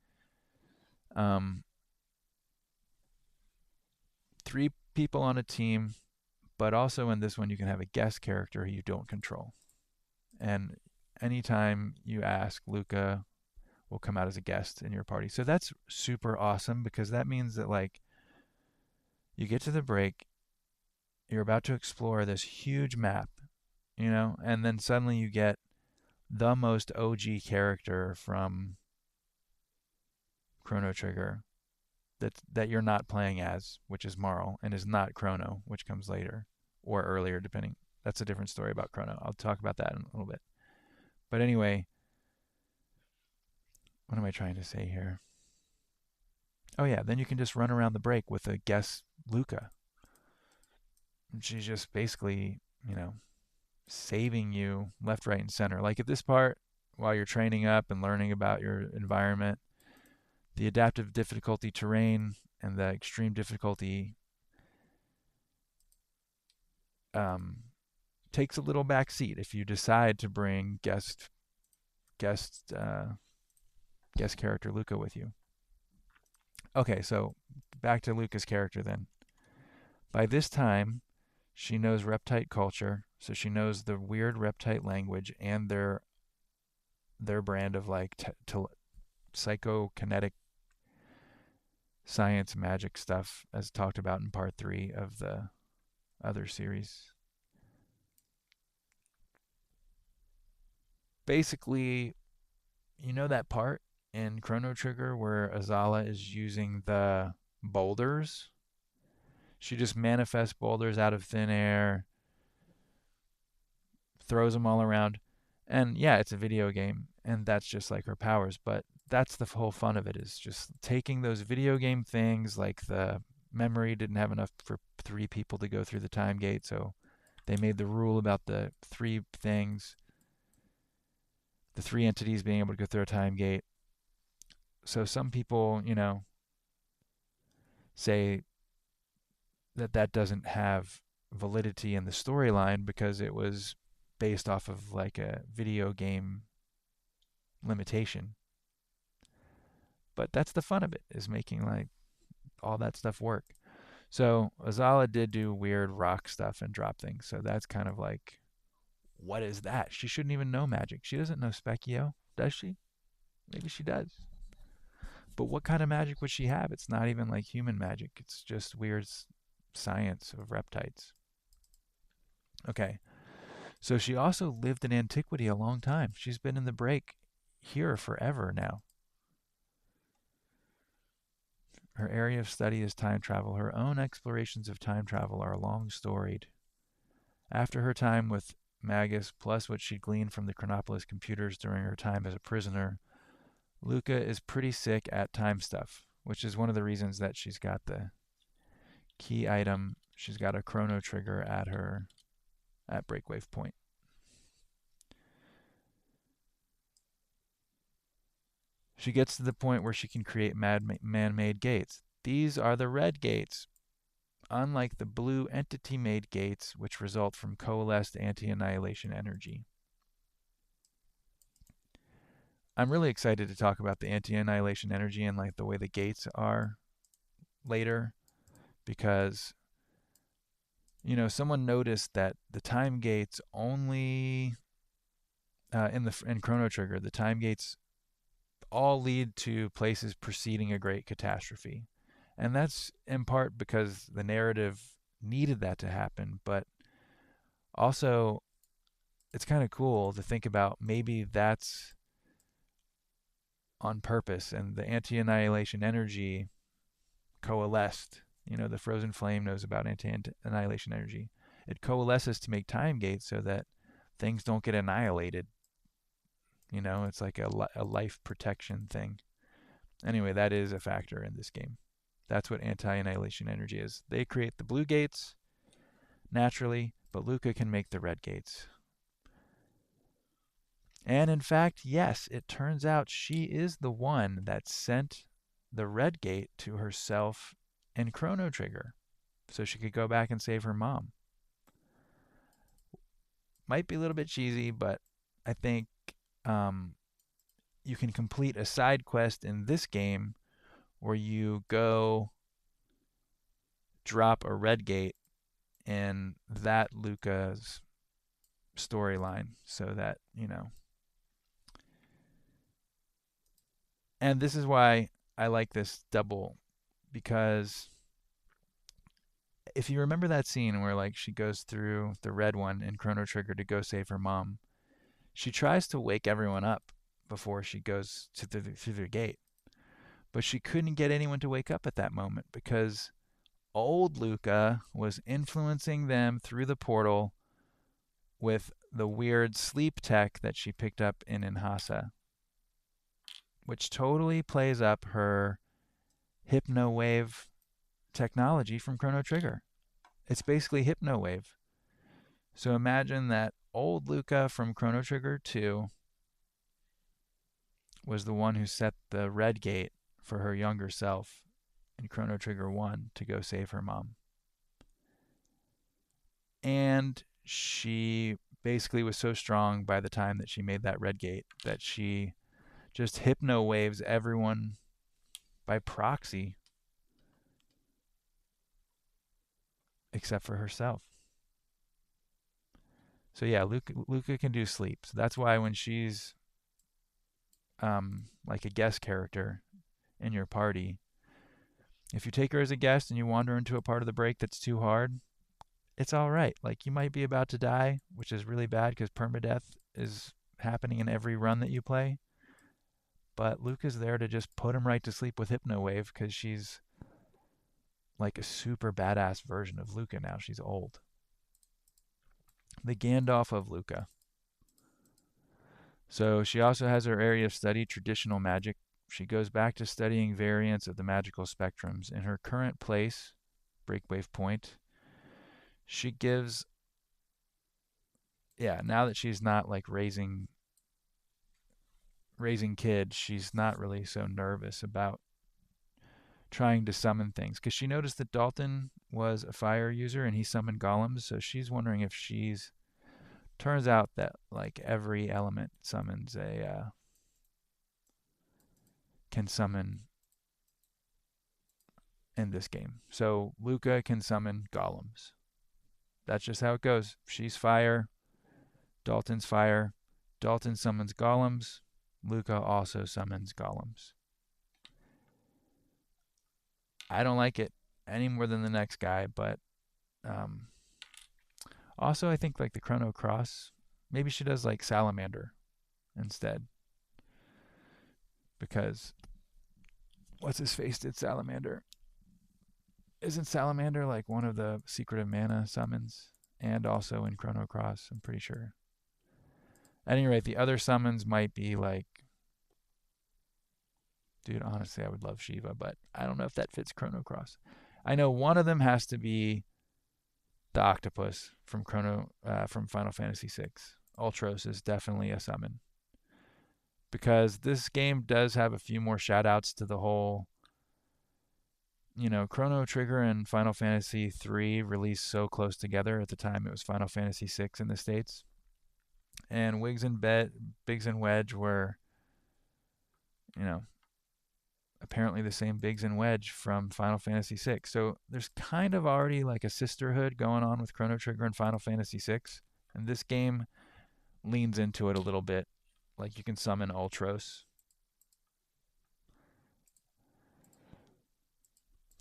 3 people on a team, but also in this one you can have a guest character you don't control. And anytime you ask, Luca will come out as a guest in your party. So that's super awesome because that means that like you get to the break, you're about to explore this huge map, you know, and then suddenly you get the most OG character from Chrono Trigger that you're not playing as, which is Marl, and is not Chrono, which comes later or earlier, depending. That's a different story about Chrono. I'll talk about that in a little bit. But anyway, what am I trying to say here? Oh yeah, then you can just run around the break with a guest Luca. She's just basically, you know, saving you left, right, and center. Like at this part, while you're training up and learning about your environment, the adaptive difficulty terrain and the extreme difficulty um, takes a little back seat if you decide to bring guest uh, guest character Luca with you. Okay, so back to Luca's character then. By this time, she knows reptite culture, so she knows the weird reptite language and their brand of like psychokinetic science magic stuff, as talked about in part 3 of the other series. Basically, you know that part in Chrono Trigger where Azala is using the boulders? She just manifests boulders out of thin air, throws them all around. And yeah, it's a video game, and that's just like her powers. But that's the whole fun of it, is just taking those video game things, like the memory didn't have enough for 3 people to go through the time gate, so they made the rule about the 3 things, the 3 entities being able to go through a time gate. So some people, you know, say that that doesn't have validity in the storyline because it was based off of like a video game limitation. But that's the fun of it, is making like all that stuff work. So Azala did do weird rock stuff and drop things. So that's kind of like, what is that? She shouldn't even know magic. She doesn't know Specchio, does she? Maybe she does. But what kind of magic would she have? It's not even like human magic. It's just weird science of reptites. Okay. So she also lived in antiquity a long time. She's been in the break here forever now. Her area of study is time travel. Her own explorations of time travel are long storied. After her time with Magus plus what she gleaned from the Chronopolis computers during her time as a prisoner, Luca is pretty sick at time stuff, which is one of the reasons that she's got the key item. She's got a chrono trigger at her at breakwave point. She gets to the point where she can create man-made gates. These are the red gates, unlike the blue entity-made gates, which result from coalesced anti-annihilation energy. I'm really excited to talk about the anti-annihilation energy and like the way the gates are later, because someone noticed that the time gates only in Chrono Trigger, the time gates all lead to places preceding a great catastrophe. And that's in part because the narrative needed that to happen, but also it's kind of cool to think about maybe that's on purpose and the anti-annihilation energy coalesced. The frozen flame knows about anti-annihilation energy. It coalesces to make time gates so that things don't get annihilated. It's like a life protection thing. Anyway, that is a factor in this game. That's what anti-annihilation energy is. They create the blue gates naturally, but Luca can make the red gates. And in fact, yes, it turns out she is the one that sent the red gate to herself and Chrono Trigger so she could go back and save her mom. Might be a little bit cheesy, but I think you can complete a side quest in this game where you go drop a red gate in that Luca's storyline so that, And this is why I like this double, because if you remember that scene where like she goes through the red one in Chrono Trigger to go save her mom, she tries to wake everyone up before she goes through the gate. But she couldn't get anyone to wake up at that moment because old Luca was influencing them through the portal with the weird sleep tech that she picked up in Inhasa, which totally plays up her hypno-wave technology from Chrono Trigger. It's basically hypno-wave. So imagine that old Luca from Chrono Trigger 2 was the one who set the red gate for her younger self in Chrono Trigger 1 to go save her mom. And she basically was so strong by the time that she made that red gate that she just hypno waves everyone by proxy except for herself. So yeah, Luca can do sleep. So that's why when she's like a guest character in your party, if you take her as a guest and you wander into a part of the break that's too hard, it's all right. Like you might be about to die, which is really bad because permadeath is happening in every run that you play. But Luca's there to just put him right to sleep with Hypnowave because she's like a super badass version of Luca now. She's old. The Gandalf of Luca. So she also has her area of study, traditional magic. She goes back to studying variants of the magical spectrums. In her current place, Breakwave Point, she gives, now that she's not like raising kids, she's not really so nervous about trying to summon things because she noticed that Dalton was a fire user and he summoned golems, so she's wondering if she's turns out that like every element summons a can summon in this game. So Luca can summon golems. That's just how it goes. She's fire, Dalton's fire. Dalton summons golems. Luca also summons golems. I don't like it any more than the next guy, but also I think like the Chrono Cross, maybe she does like Salamander instead, because what's his face did Salamander. Isn't Salamander like one of the Secret of Mana summons and also in Chrono Cross, I'm pretty sure. At any rate, the other summons might be like, dude, honestly, I would love Shiva, but I don't know if that fits Chrono Cross. I know one of them has to be the octopus from from Final Fantasy VI. Ultros is definitely a summon because this game does have a few more shout outs to the whole, Chrono Trigger and Final Fantasy III released so close together. At the time it was Final Fantasy VI in the States. And Biggs and Wedge were, you know, apparently the same Biggs and Wedge from Final Fantasy VI. So there's kind of already like a sisterhood going on with Chrono Trigger and Final Fantasy VI. And this game leans into it a little bit. Like you can summon Ultros.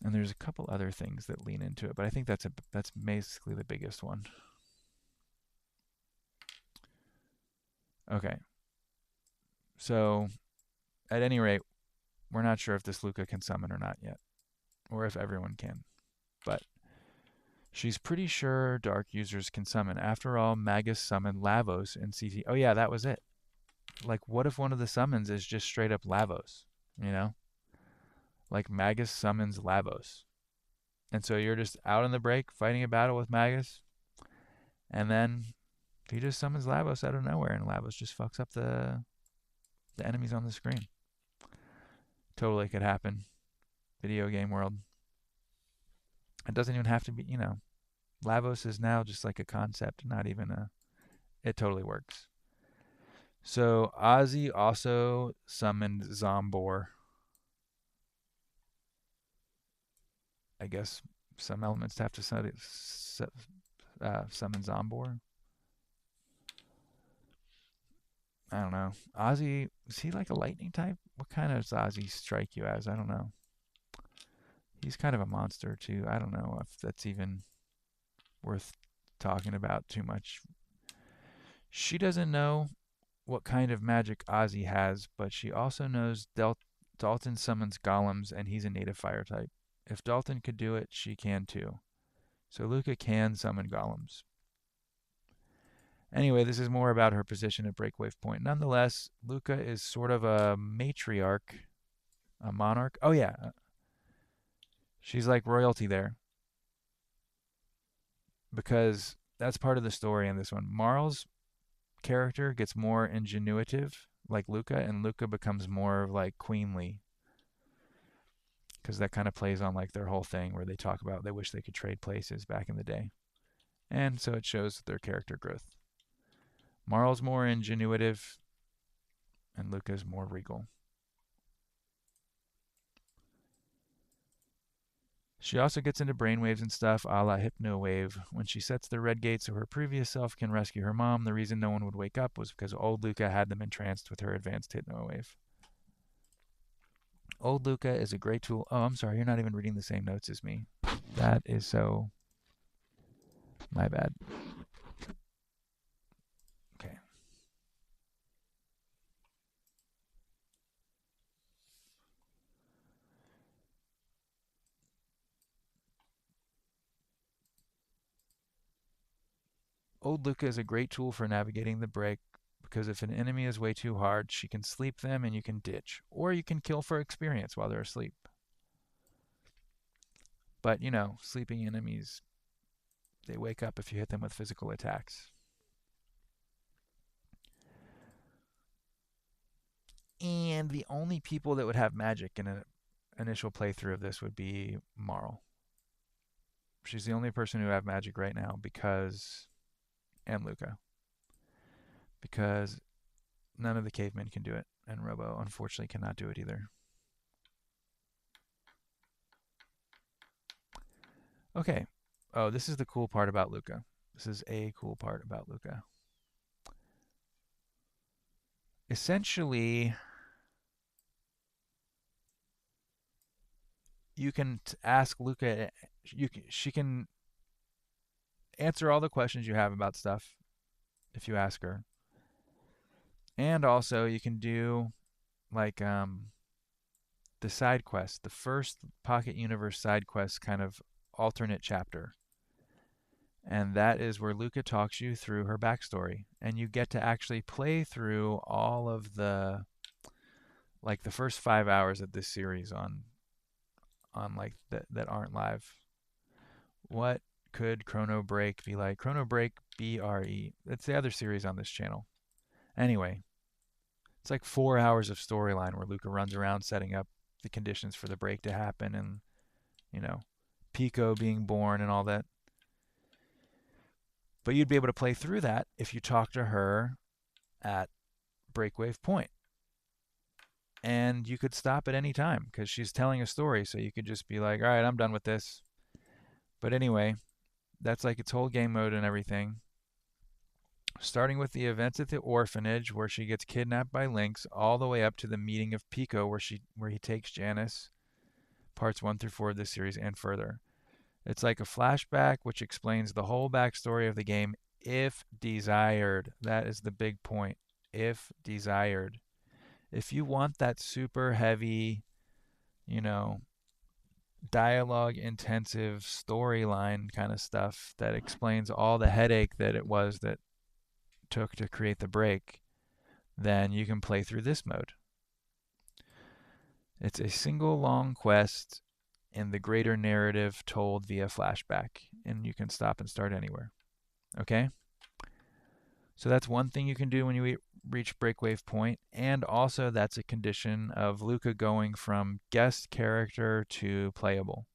And there's a couple other things that lean into it, but I think that's basically the biggest one. Okay. So, at any rate, we're not sure if this Luca can summon or not yet, or if everyone can. But she's pretty sure dark users can summon. After all, Magus summoned Lavos in CT. Oh yeah, that was it. Like, what if one of the summons is just straight up Lavos? You know? Like, Magus summons Lavos. And so you're just out on the break fighting a battle with Magus, and then he just summons Lavos out of nowhere, and Lavos just fucks up the enemies on the screen. Totally could happen. Video game world. It doesn't even have to be, Lavos is now just like a concept, not even a. It totally works. So Ozzy also summoned Zombor. I guess some elements have to summon Zombor. I don't know. Ozzy, is he like a lightning type? What kind of does Ozzy strike you as? I don't know. He's kind of a monster too. I don't know if that's even worth talking about too much. She doesn't know what kind of magic Ozzy has, but she also knows Dalton summons golems and he's a native fire type. If Dalton could do it, she can too. So Luca can summon golems. Anyway, this is more about her position at Breakwave Point. Nonetheless, Luca is sort of a matriarch, a monarch. Oh yeah, she's like royalty there because that's part of the story in this one. Marl's character gets more ingenuitive, like Luca, and Luca becomes more like queenly because that kind of plays on like their whole thing where they talk about they wish they could trade places back in the day, and so it shows their character growth. Marl's more ingenuitive, and Luca's more regal. She also gets into brainwaves and stuff, a la Hypno-Wave. When she sets the red gate so her previous self can rescue her mom, the reason no one would wake up was because old Luca had them entranced with her advanced Hypno-Wave. Old Luca is a great tool. Oh, I'm sorry, you're not even reading the same notes as me. That is so... my bad. Okay. Old Luca is a great tool for navigating the break because if an enemy is way too hard, she can sleep them and you can ditch. Or you can kill for experience while they're asleep. But, sleeping enemies, they wake up if you hit them with physical attacks. And the only people that would have magic in an initial playthrough of this would be Marl. She's the only person who have magic right now and Luca. Because none of the cavemen can do it, and Robo unfortunately cannot do it either. Okay. Oh, this is the cool part about Luca. This is a cool part about Luca. Essentially, you can ask Luca. She can answer all the questions you have about stuff if you ask her. And also, you can do like the side quest, the first Pocket Universe side quest kind of alternate chapter. And that is where Luca talks you through her backstory. And you get to actually play through all of the, like the first 5 hours of this series on like that aren't live. What could Chrono Break be like? Chrono Break BRE. It's the other series on this channel. Anyway, it's like 4 hours of storyline where Luca runs around setting up the conditions for the break to happen and, you know, Pico being born and all that. But you'd be able to play through that if you talk to her at Breakwave Point. And you could stop at any time because she's telling a story. So you could just be like, all right, I'm done with this. But anyway, that's like its whole game mode and everything. Starting with the events at the orphanage where she gets kidnapped by Lynx, all the way up to the meeting of Pico where he takes Janice, parts 1 through 4 of this series and further. It's like a flashback which explains the whole backstory of the game if desired. That is the big point. If desired. If you want that super heavy, you know, dialogue intensive storyline kind of stuff that explains all the headache that it was that took to create the break, then you can play through this mode. It's a single long quest in the greater narrative told via flashback, and you can stop and start anywhere. Okay? So that's one thing you can do when you reach Breakwave Point, and also that's a condition of Luca going from guest character to playable.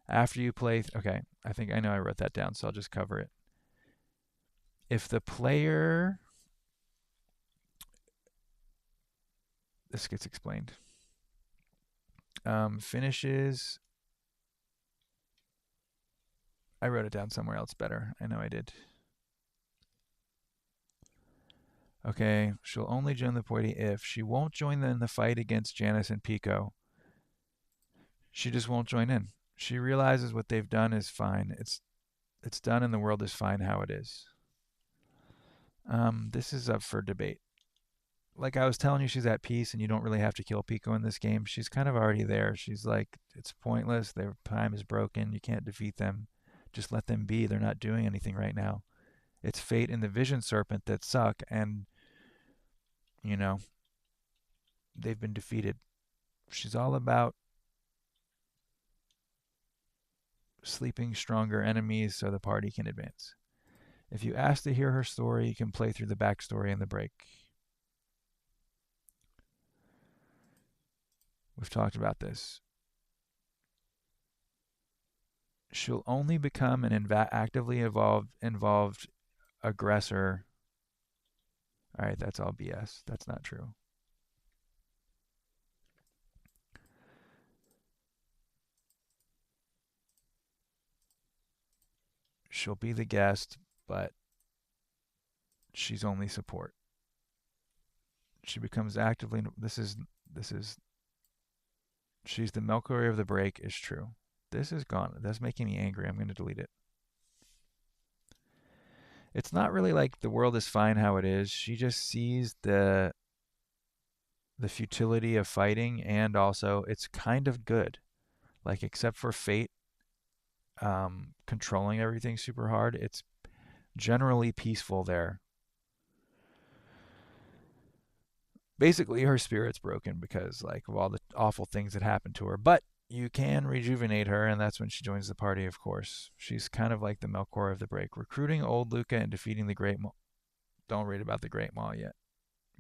After you play, okay, I think I know I wrote that down, so I'll just cover it. If the player, this gets explained, finishes, I wrote it down somewhere else better. I know I did. Okay, she'll only join the party if she won't join in the fight against Janice and Pico. She just won't join in. She realizes what they've done is fine. It's done and the world is fine how it is. This is up for debate. Like I was telling you, she's at peace and you don't really have to kill Pico in this game. She's kind of already there. She's like, it's pointless. Their time is broken. You can't defeat them. Just let them be. They're not doing anything right now. It's fate and the vision serpent that suck, and, you know, they've been defeated. She's all about sleeping stronger enemies so the party can advance. If you ask to hear her story, you can play through the backstory in the break. We've talked about this. She'll only become an actively involved aggressor. All right, that's all BS. That's not true. She'll be the guest, but she's only support. She becomes actively. This is. She's the Melchior of the break is true. This is gone. That's making me angry. I'm going to delete it. It's not really like the world is fine how it is. She just sees the futility of fighting, and also it's kind of good. Like except for fate controlling everything super hard, it's generally peaceful there. Basically, her spirit's broken because like of all the awful things that happened to her, but you can rejuvenate her, and that's when she joins the party, of course. She's kind of like the Melkor of the break, recruiting old Luca and defeating the Great Maw. Don't read about the Great Maw yet.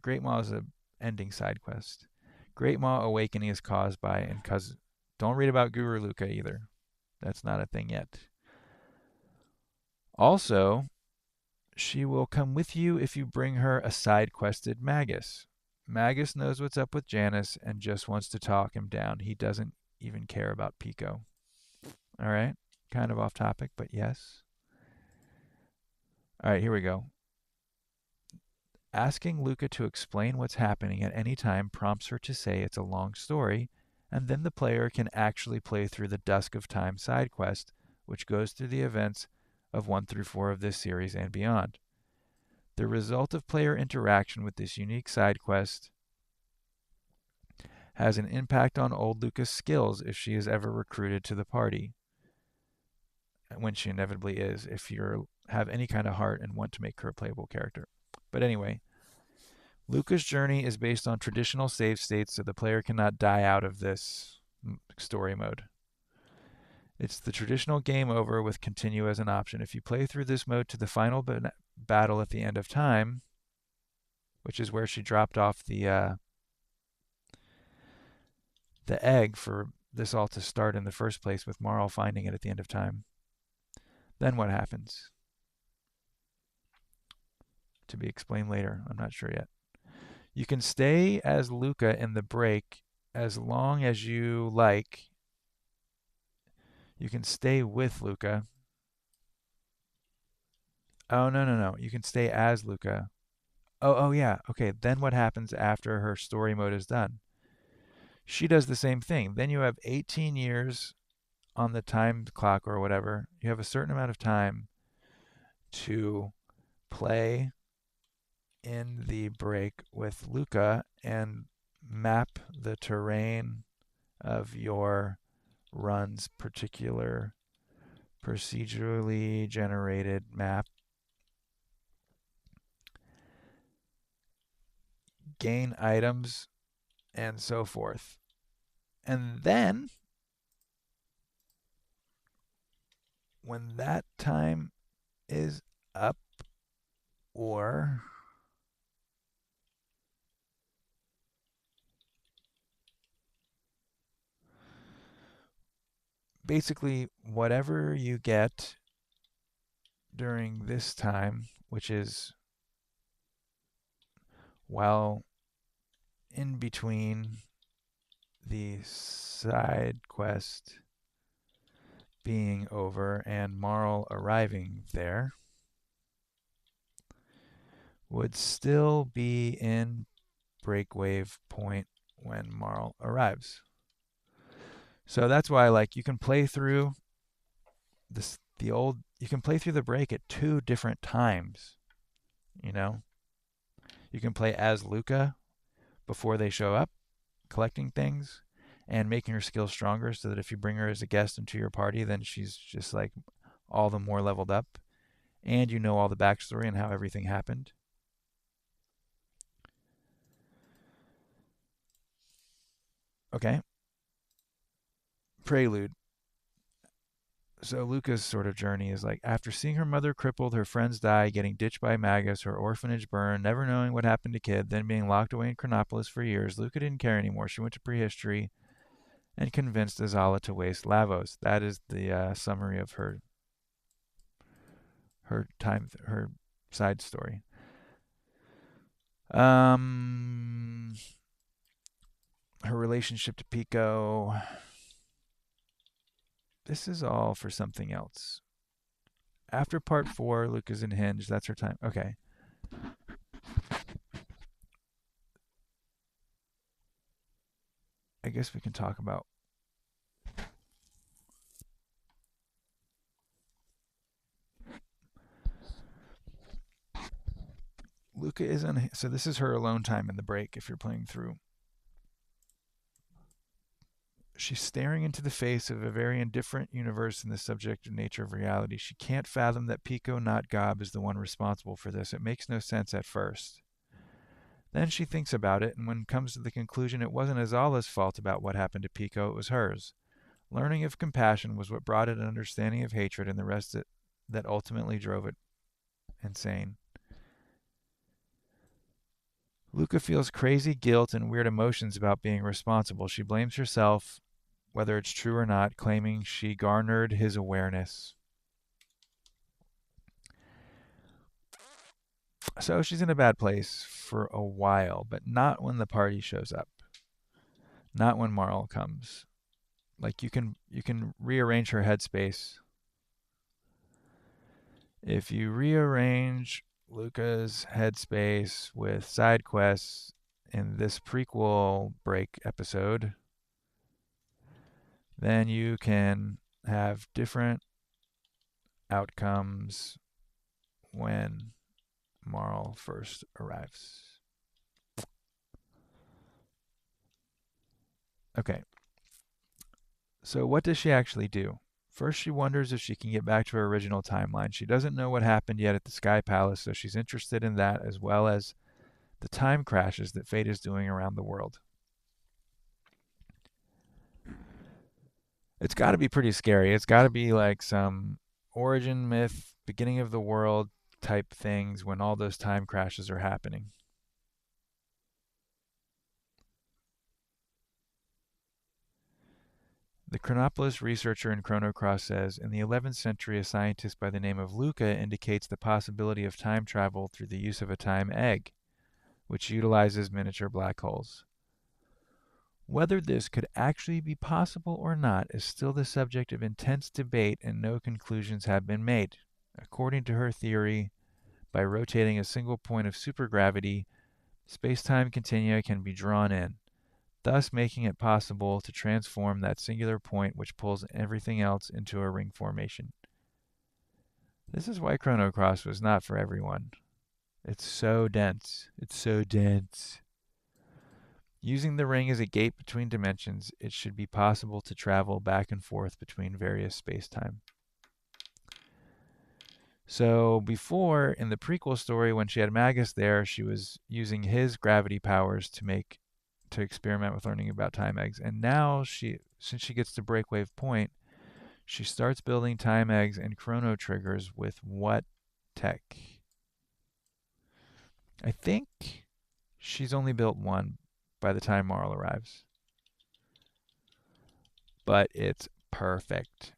Great Maw is a ending side quest. Great Maw awakening is caused by and cause. Don't read about Guru Luca either. That's not a thing yet. Also, she will come with you if you bring her a side quested Magus. Magus knows what's up with Janice and just wants to talk him down. He doesn't even care about Pico. All right, kind of off topic, but yes. All right, here we go. Asking Luca to explain what's happening at any time prompts her to say it's a long story, and then the player can actually play through the Dusk of Time side quest, which goes through the events of 1 through 4 of this series and beyond. The result of player interaction with this unique side quest has an impact on old Luca's skills if she is ever recruited to the party. when she inevitably is, if you have any kind of heart and want to make her a playable character. But anyway, Luca's journey is based on traditional save states, so the player cannot die out of this story mode. It's the traditional game over with continue as an option. If you play through this mode to the final battle at the end of time, which is where she dropped off the egg for this all to start in the first place, with Marl finding it at the end of time, then what happens? To be explained later. I'm not sure yet. You can stay as Luca in the break as long as you like. You can stay with Luca. Oh, no, no, no. You can stay as Luca. Oh, yeah. Okay, then what happens after her story mode is done? She does the same thing. Then you have 18 years on the time clock or whatever. You have a certain amount of time to play in the break with Luca and map the terrain of your run's particular procedurally generated map, gain items, and so forth. And then, when that time is up, or basically whatever you get during this time, which is while in between the side quest being over and Marl arriving there, would still be in breakwave point when Marl arrives. So that's why, like, you can play through you can play through the break at two different times. You know, you can play as Luca before they show up, collecting things and making her skills stronger, so that if you bring her as a guest into your party, then she's just like all the more leveled up, and you know all the backstory and how everything happened. Okay. Prelude. So Luca's sort of journey is like, after seeing her mother crippled, her friends die, getting ditched by Magus, her orphanage burned, never knowing what happened to Kid, then being locked away in Chronopolis for years, Luca didn't care anymore. She went to prehistory and convinced Azala to waste Lavos. That is the summary of her side story. Her relationship to Pico. This is all for something else. After part 4, Luca's in Hinge. That's her time. Okay. I guess we can talk about. Luca is on. So this is her alone time in the break if you're playing through. She's staring into the face of a very indifferent universe in the subjective nature of reality. She can't fathom that Pico, not Gob, is the one responsible for this. It makes no sense at first. Then she thinks about it, and when comes to the conclusion it wasn't Azala's fault about what happened to Pico, it was hers. Learning of compassion was what brought it an understanding of hatred, and the rest that ultimately drove it insane. Luca feels crazy guilt and weird emotions about being responsible. She blames herself, whether it's true or not, claiming she garnered his awareness. So she's in a bad place for a while, but not when the party shows up. Not when Marl comes. Like you can rearrange her headspace. If you rearrange Luca's headspace with side quests in this prequel break episode, then you can have different outcomes when Marl first arrives. Okay. So what does she actually do? First, she wonders if she can get back to her original timeline. She doesn't know what happened yet at the Sky Palace, so she's interested in that as well as the time crashes that Fate is doing around the world. It's got to be pretty scary. It's got to be like some origin myth, beginning of the world type things when all those time crashes are happening. The Chronopolis researcher in Chrono Cross says, in the 11th century, a scientist by the name of Luca indicates the possibility of time travel through the use of a time egg, which utilizes miniature black holes. Whether this could actually be possible or not is still the subject of intense debate, and no conclusions have been made. According to her theory, by rotating a single point of supergravity, space-time continua can be drawn in, thus making it possible to transform that singular point which pulls everything else into a ring formation. This is why Chrono Cross was not for everyone. It's so dense. It's so dense. Using the ring as a gate between dimensions, it should be possible to travel back and forth between various space-time. So before, in the prequel story, when she had Magus there, she was using his gravity powers to experiment with learning about time eggs. And now since she gets to Breakwave Point, she starts building time eggs and chrono triggers with what tech? I think she's only built one by the time Marl arrives. But it's perfect.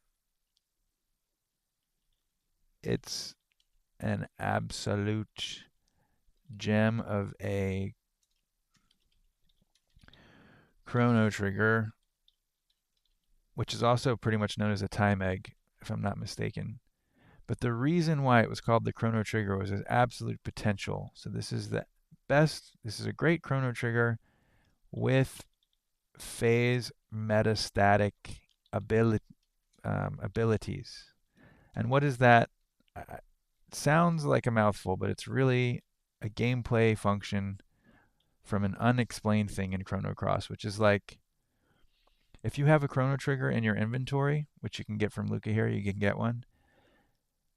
It's an absolute gem of a chrono trigger, which is also pretty much known as a time egg, if I'm not mistaken. But the reason why it was called the chrono trigger was its absolute potential. So this is a great chrono trigger with phase metastatic abilities. And what is that? It sounds like a mouthful, but it's really a gameplay function from an unexplained thing in Chrono Cross, which is like if you have a chrono trigger in your inventory, which you can get from Luca here, you can get one,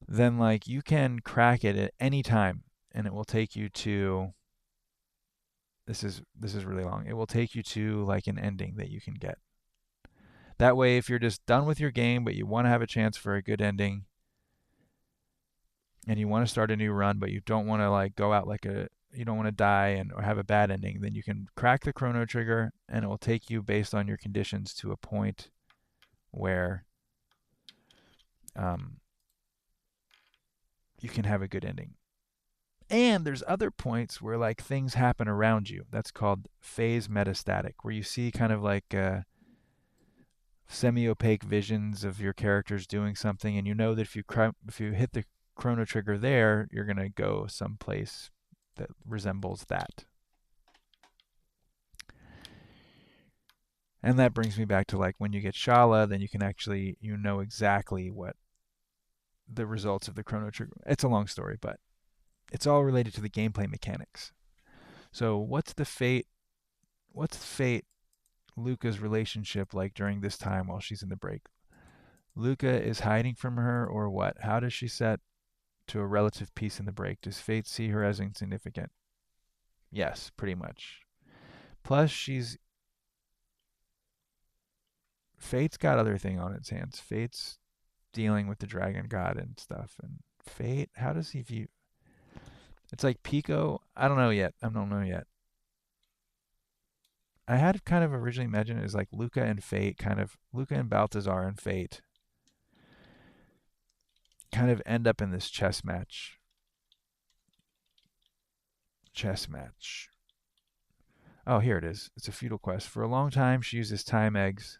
then like you can crack it at any time and it will take you to this is really long. It will take you to like an ending that you can get. That way if you're just done with your game but you want to have a chance for a good ending and you want to start a new run but you don't want to like go out like you don't want to die or have a bad ending, then you can crack the chrono trigger and it will take you based on your conditions to a point where you can have a good ending. And there's other points where like things happen around you. That's called phase metastatic, where you see kind of like semi-opaque visions of your characters doing something, and you know that if you hit the chrono trigger there, you're gonna go someplace that resembles that. And that brings me back to like when you get Shala, then you can actually know exactly what the results of the chrono trigger. It's a long story, but it's all related to the gameplay mechanics. So what's Fate Luca's relationship like during this time while she's in the break? Luca is hiding from her or what? How does she set to a relative peace in the break? Does Fate see her as insignificant? Yes, pretty much. Plus Fate's got other thing on its hands. Fate's dealing with the dragon god and stuff. And Fate, how does he view? It's like Pico. I don't know yet. I had kind of originally imagined it as like Luca and Fate, kind of Luca and Balthazar and Fate kind of end up in this chess match. Oh, here it is. It's a feudal quest. For a long time, she uses time eggs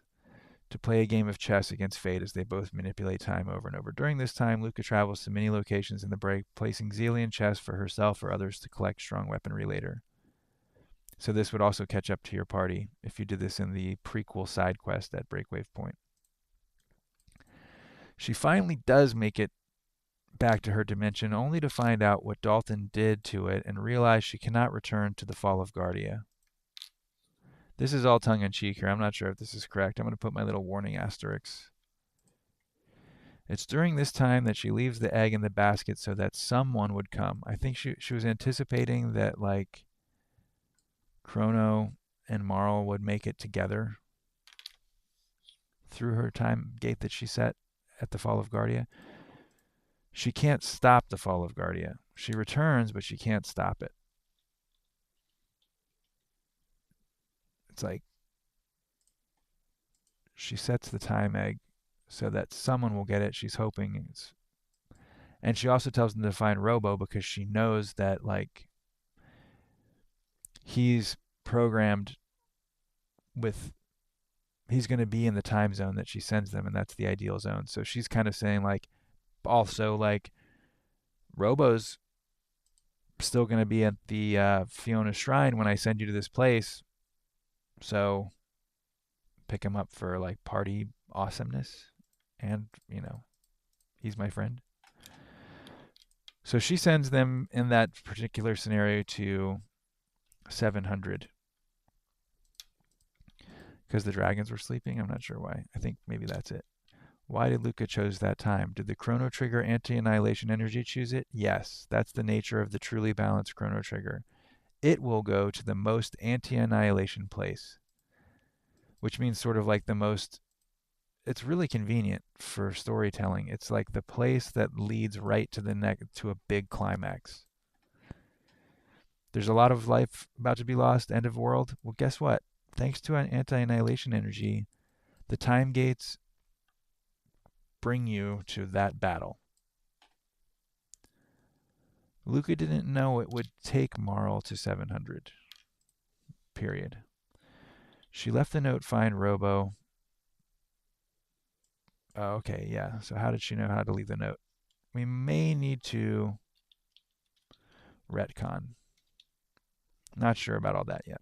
to play a game of chess against Fate as they both manipulate time over and over. During this time, Luca travels to many locations in the break, placing Xelian chess for herself or others to collect strong weaponry later. So this would also catch up to your party if you did this in the prequel side quest at Breakwave Point. She finally does make it back to her dimension, only to find out what Dalton did to it and realize she cannot return to the Fall of Guardia. This is all tongue-in-cheek here. I'm not sure if this is correct. I'm going to put my little warning asterisks. It's during this time that she leaves the egg in the basket so that someone would come. I think she was anticipating that like Chrono and Marl would make it together through her time gate that she set at the Fall of Guardia. She can't stop the Fall of Guardia. She returns, but she can't stop it. It's like she sets the time egg so that someone will get it. She's hoping it's, and she also tells them to find Robo because she knows that like he's programmed with, he's going to be in the time zone that she sends them, and that's the ideal zone. So she's kind of saying like, also like Robo's still going to be at the Fiona Shrine when I send you to this place, so pick him up for like party awesomeness, and he's my friend. So she sends them in that particular scenario to 700 because the dragons were sleeping. I'm not sure why. I think maybe that's it. Why did Luca choose that time? Did the Chrono Trigger anti-annihilation energy choose it? Yes, that's the nature of the truly balanced Chrono Trigger. It will go to the most anti-annihilation place, which means sort of like the most, it's really convenient for storytelling. It's like the place that leads right to the to a big climax. There's a lot of life about to be lost, end of world. Well, guess what? Thanks to an anti-annihilation energy, the time gates bring you to that battle. Luca didn't know it would take Marl to 700. Period. She left the note, find Robo. Oh, okay, yeah. So how did she know how to leave the note? We may need to retcon. Not sure about all that yet.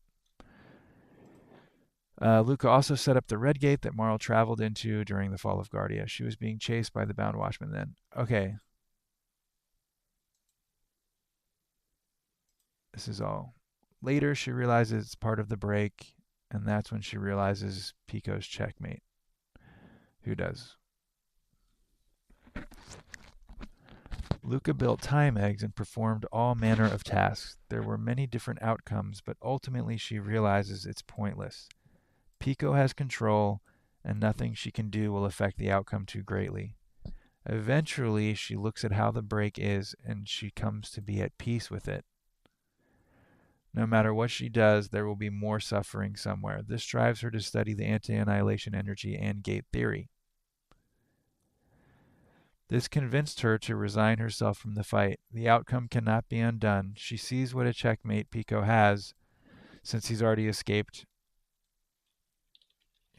Luca also set up the red gate that Marl traveled into during the fall of Guardia. She was being chased by the Bound Watchmen then. Okay. This is all. Later, she realizes it's part of the break, and that's when she realizes Pico's checkmate. Who does? Luca built time eggs and performed all manner of tasks. There were many different outcomes, but ultimately she realizes it's pointless. Pico has control, and nothing she can do will affect the outcome too greatly. Eventually, she looks at how the break is, and she comes to be at peace with it. No matter what she does, there will be more suffering somewhere. This drives her to study the anti-annihilation energy and gate theory. This convinced her to resign herself from the fight. The outcome cannot be undone. She sees what a checkmate Pico has, since he's already escaped.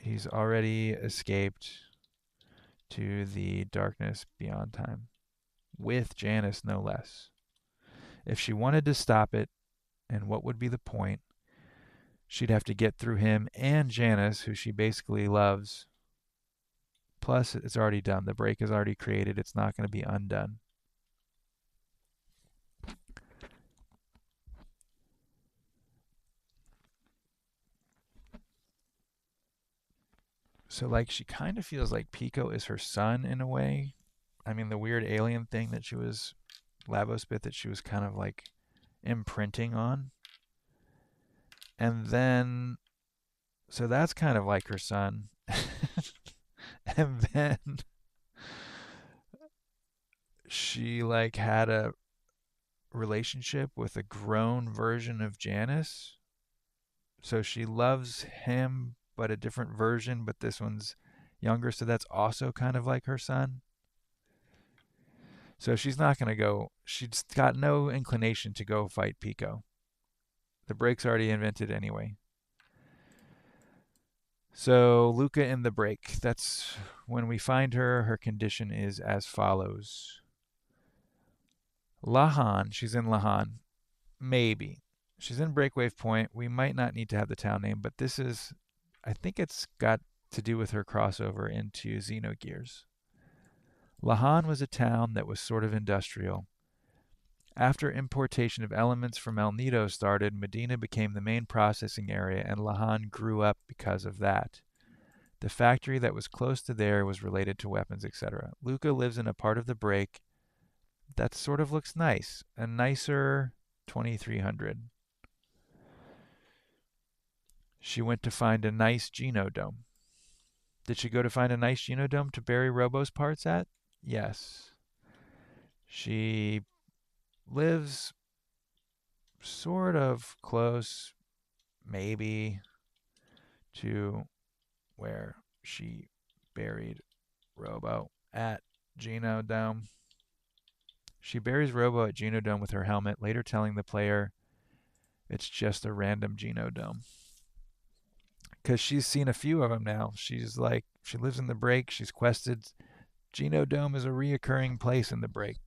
He's already escaped to the darkness beyond time. With Janice, no less. If she wanted to stop it, and what would be the point, she'd have to get through him and Janice, who she basically loves. Plus, it's already done. The break is already created. It's not going to be undone. So, like, she kind of feels like Pico is her son in a way. I mean, the weird alien thing that she was, Lavospit, that she was kind of like imprinting on. And then, so that's kind of like her son. And then she like had a relationship with a grown version of Janice. So she loves him, but a different version, but this one's younger. So that's also kind of like her son. So she's not going to go, she's got no inclination to go fight Pico. The break's already invented anyway. So Luca in the break. That's when we find her. Her condition is as follows. Lahan. She's in Lahan. Maybe. She's in Breakwave Point. We might not need to have the town name, but this is, I think it's got to do with her crossover into Xenogears. Lahan was a town that was sort of industrial. After importation of elements from El Nido started, Medina became the main processing area, and Lahan grew up because of that. The factory that was close to there was related to weapons, etc. Luca lives in a part of the break that sort of looks nice. A nicer 2300. She went to find a nice genodome. Did she go to find a nice genodome to bury Robo's parts at? Yes. She lives sort of close, maybe, to where she buried Robo at Genodome. She buries Robo at Genodome with her helmet, later telling the player it's just a random Genodome. Because she's seen a few of them now. She's like, she lives in the break. She's quested. Genodome is a reoccurring place in the break.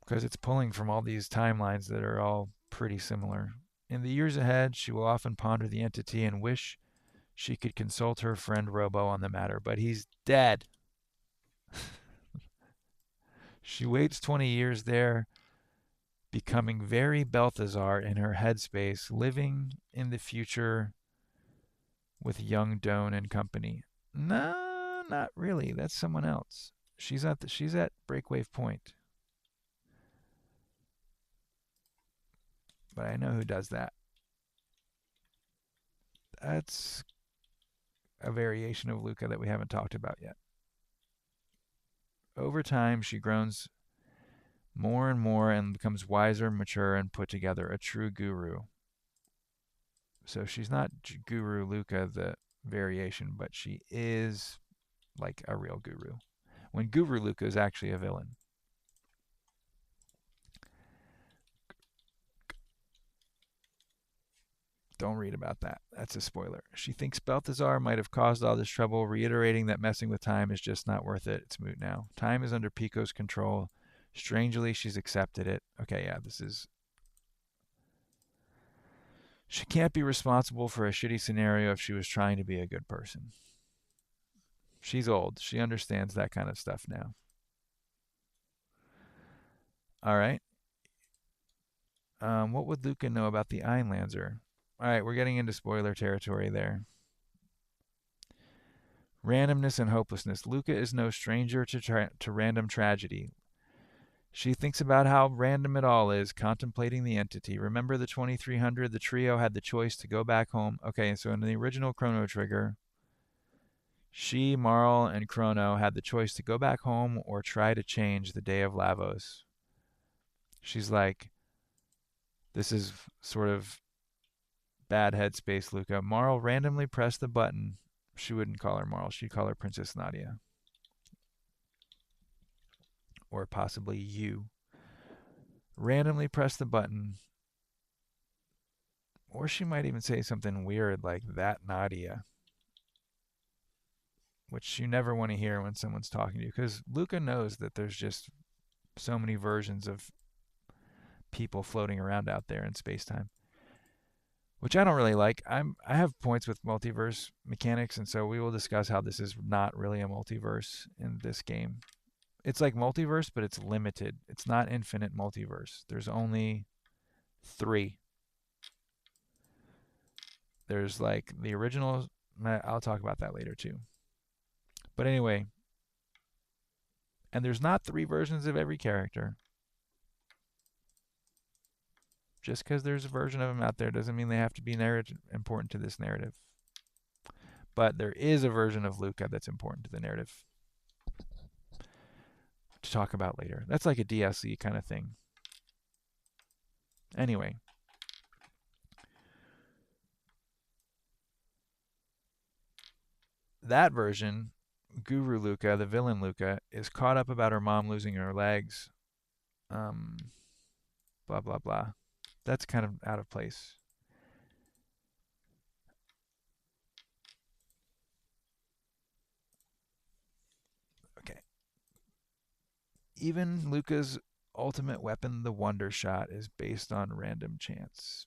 Because it's pulling from all these timelines that are all pretty similar. In the years ahead, she will often ponder the entity and wish she could consult her friend Robo on the matter, but he's dead. She waits 20 years there, becoming very Balthazar in her headspace, living in the future with young Doan and company. No, not really. That's someone else. She's at Breakwave Point. But I know who does that. That's a variation of Luca that we haven't talked about yet. Over time, she grows more and more and becomes wiser, mature, and put together, a true guru. So she's not Guru Luca, the variation, but she is like a real guru. When Guru Luca is actually a villain. Don't read about that. That's a spoiler. She thinks Balthazar might have caused all this trouble, reiterating that messing with time is just not worth it. It's moot now. Time is under Pico's control. Strangely, she's accepted it. Okay, yeah, this is. She can't be responsible for a shitty scenario if she was trying to be a good person. She's old. She understands that kind of stuff now. All right. What would Luca know about the Einlanzer? All right, we're getting into spoiler territory there. Randomness and hopelessness. Luca is no stranger to random tragedy. She thinks about how random it all is, contemplating the entity. Remember the 2300? The trio had the choice to go back home. Okay, so in the original Chrono Trigger, she, Marl, and Chrono had the choice to go back home or try to change the Day of Lavos. She's like, this is sort of bad headspace, Luca. Marl randomly pressed the button. She wouldn't call her Marl. She'd call her Princess Nadia. Or possibly you. Randomly press the button. Or she might even say something weird like that Nadia. Which you never want to hear when someone's talking to you. Because Luca knows that there's just so many versions of people floating around out there in space-time. Which I don't really like. I have points with multiverse mechanics, and so we will discuss how this is not really a multiverse in this game. It's like multiverse, but it's limited. It's not infinite multiverse. There's only 3. There's like the original. I'll talk about that later too. But anyway, and there's not 3 versions of every character. Just because there's a version of them out there doesn't mean they have to be important to this narrative. But there is a version of Luca that's important to the narrative. To talk about later. That's like a DLC kind of thing. Anyway. That version, Guru Luca, the villain Luca, is caught up about her mom losing her legs. Blah, blah, blah. That's kind of out of place. Okay. Even Luca's ultimate weapon, the Wonder Shot, is based on random chance.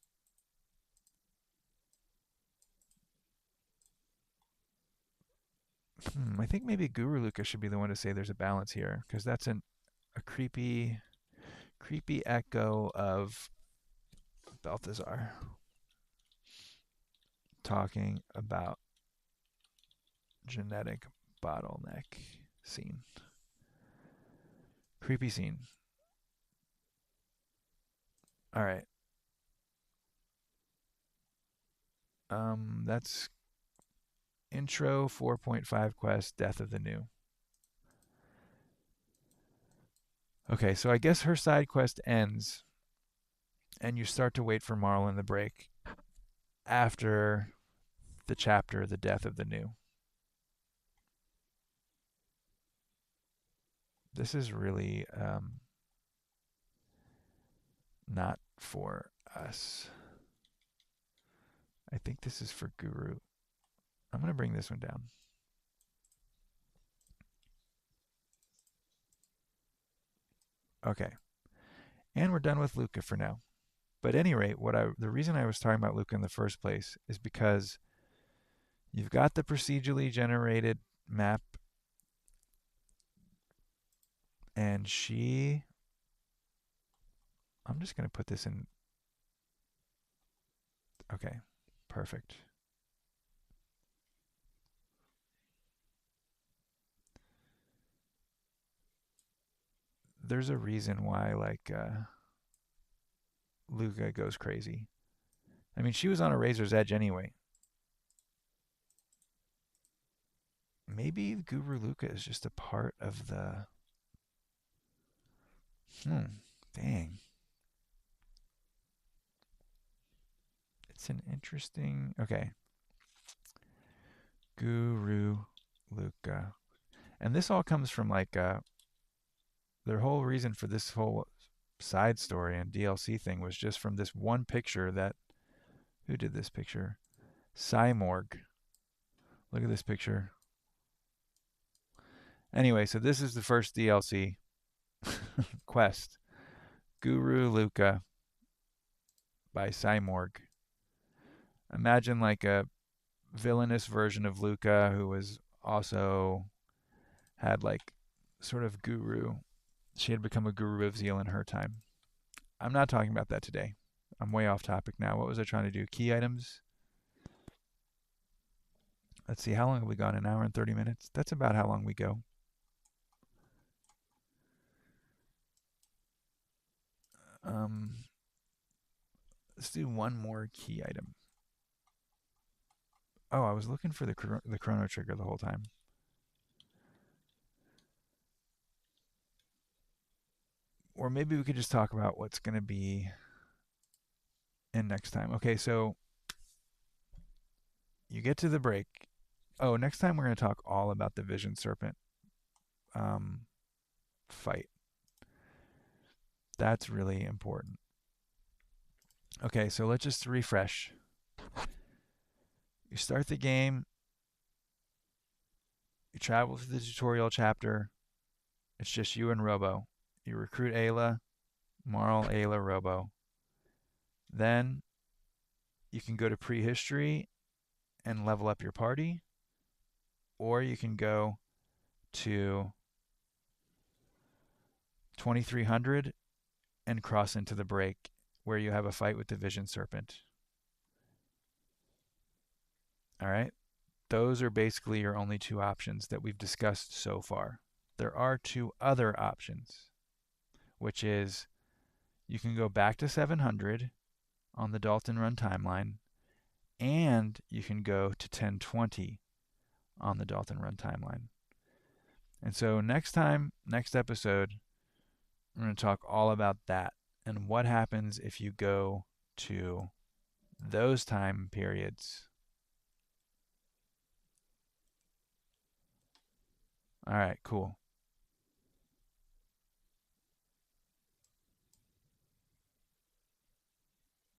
I think maybe Guru Luca should be the one to say there's a balance here, because that's a creepy echo of Balthazar. talking about genetic bottleneck scene. Creepy scene. All right. That's intro 4.5 quest, Death of the New. Okay, so I guess her side quest ends, and you start to wait for Marlin the break after the chapter, The Death of the New. This is really not for us. I think this is for Guru. I'm going to bring this one down. Okay. And we're done with Luca for now. But at any rate, the reason I was talking about Luca in the first place is because you've got the procedurally generated map, and I'm just going to put this in. Okay, perfect. There's a reason why, like, Luca goes crazy. I mean, she was on a razor's edge anyway. Maybe Guru Luca is just a part of the. Dang. It's an interesting. Okay. Guru Luca. And this all comes from, like, their whole reason for this whole side story and DLC thing was just from this one picture that. Who did this picture? Cymorg. Look at this picture. Anyway, so this is the first DLC quest. Guru Luca by Cymorg. Imagine like a villainous version of Luca who was also had like sort of guru. She had become a guru of zeal in her time. I'm not talking about that today. I'm way off topic now. What was I trying to do? Key items? Let's see, how long have we gone? An hour and 30 minutes? That's about how long we go. Let's do one more key item. Oh, I was looking for the chrono trigger the whole time. Or maybe we could just talk about what's going to be in next time. Okay, so you get to the break. Oh, next time we're going to talk all about the Vision Serpent fight. That's really important. Okay, so let's just refresh. You start the game. You travel through the tutorial chapter. It's just you and Robo. You recruit Ayla, Marl, Ayla, Robo. Then you can go to prehistory and level up your party, or you can go to 2300 and cross into the break where you have a fight with the Vision Serpent. All right? Those are basically your only two options that we've discussed so far. There are two other options, which is you can go back to 700 on the Dalton Run timeline, and you can go to 1020 on the Dalton Run timeline. And so next episode, we're going to talk all about that and what happens if you go to those time periods. All right, cool.